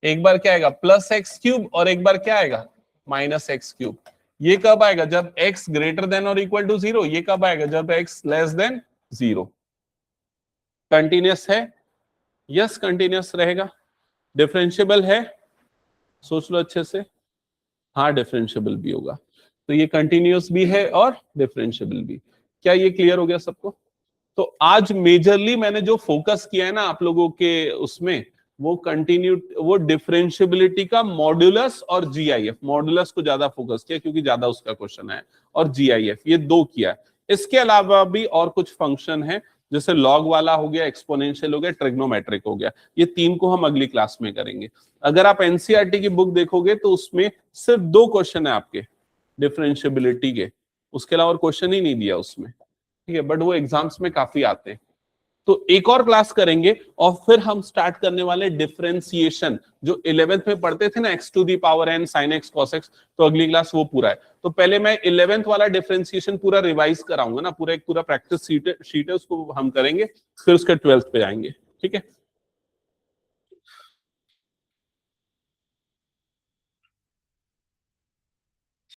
एक बार क्या आएगा +x³ और एक बार क्या आएगा -x³। ये कब आएगा? जब x ग्रेटर देन और इक्वल टू 0। ये कब आएगा? जब x लेस देन 0। कंटिन्यूअस है? यस कंटिन्यूअस रहेगा। डिफरेंशियबल है? सोच लो अच्छे से। हाँ डिफरेंशियबल भी होगा। तो ये कंटिन्यूअस भी है और डिफरेंशियबल भी। क्या ये क्लियर हो गया सबको? तो आज मेजरली मैंने जो फोकस किया है ना आप लोगों के उसमें, वो डिफरेंशियबिलिटी का मॉड्यूलस और GIF, मॉड्यूलस को ज्यादा फोकस किया क्योंकि ज्यादा उसका क्वेश्चन है, और GIF ये दो किया है। इसके अलावा भी और कुछ फंक्शन है, जैसे लॉग वाला हो गया, एक्सपोनेंशियल हो गया, ट्रिग्नोमेट्रिक हो गया। ये तीन को हम अगली क्लास में करेंगे। अगर आप एनसीईआरटी की बुक देखोगे तो उसमें सिर्फ 2 क्वेश्चन है आपके डिफरेंशियबिलिटी के, उसके अलावा और क्वेश्चन ही नहीं दिया उसमें। ठीक है, बट वो एग्जाम्स में काफी आते हैं। तो एक और क्लास करेंगे और फिर हम स्टार्ट करने वाले डिफरेंशिएशन, जो 11th में पढ़ते थे ना, x⁴n sin x cos x। तो अगली क्लास वो पूरा है। तो पहले मैं 11th वाला डिफरेंशिएशन पूरा रिवाइज कराऊंगा ना, पूरा एक पूरा प्रैक्टिस शीट है, उसको हम करेंगे, फिर उसके 12th पे जाएंगे। ठीक है।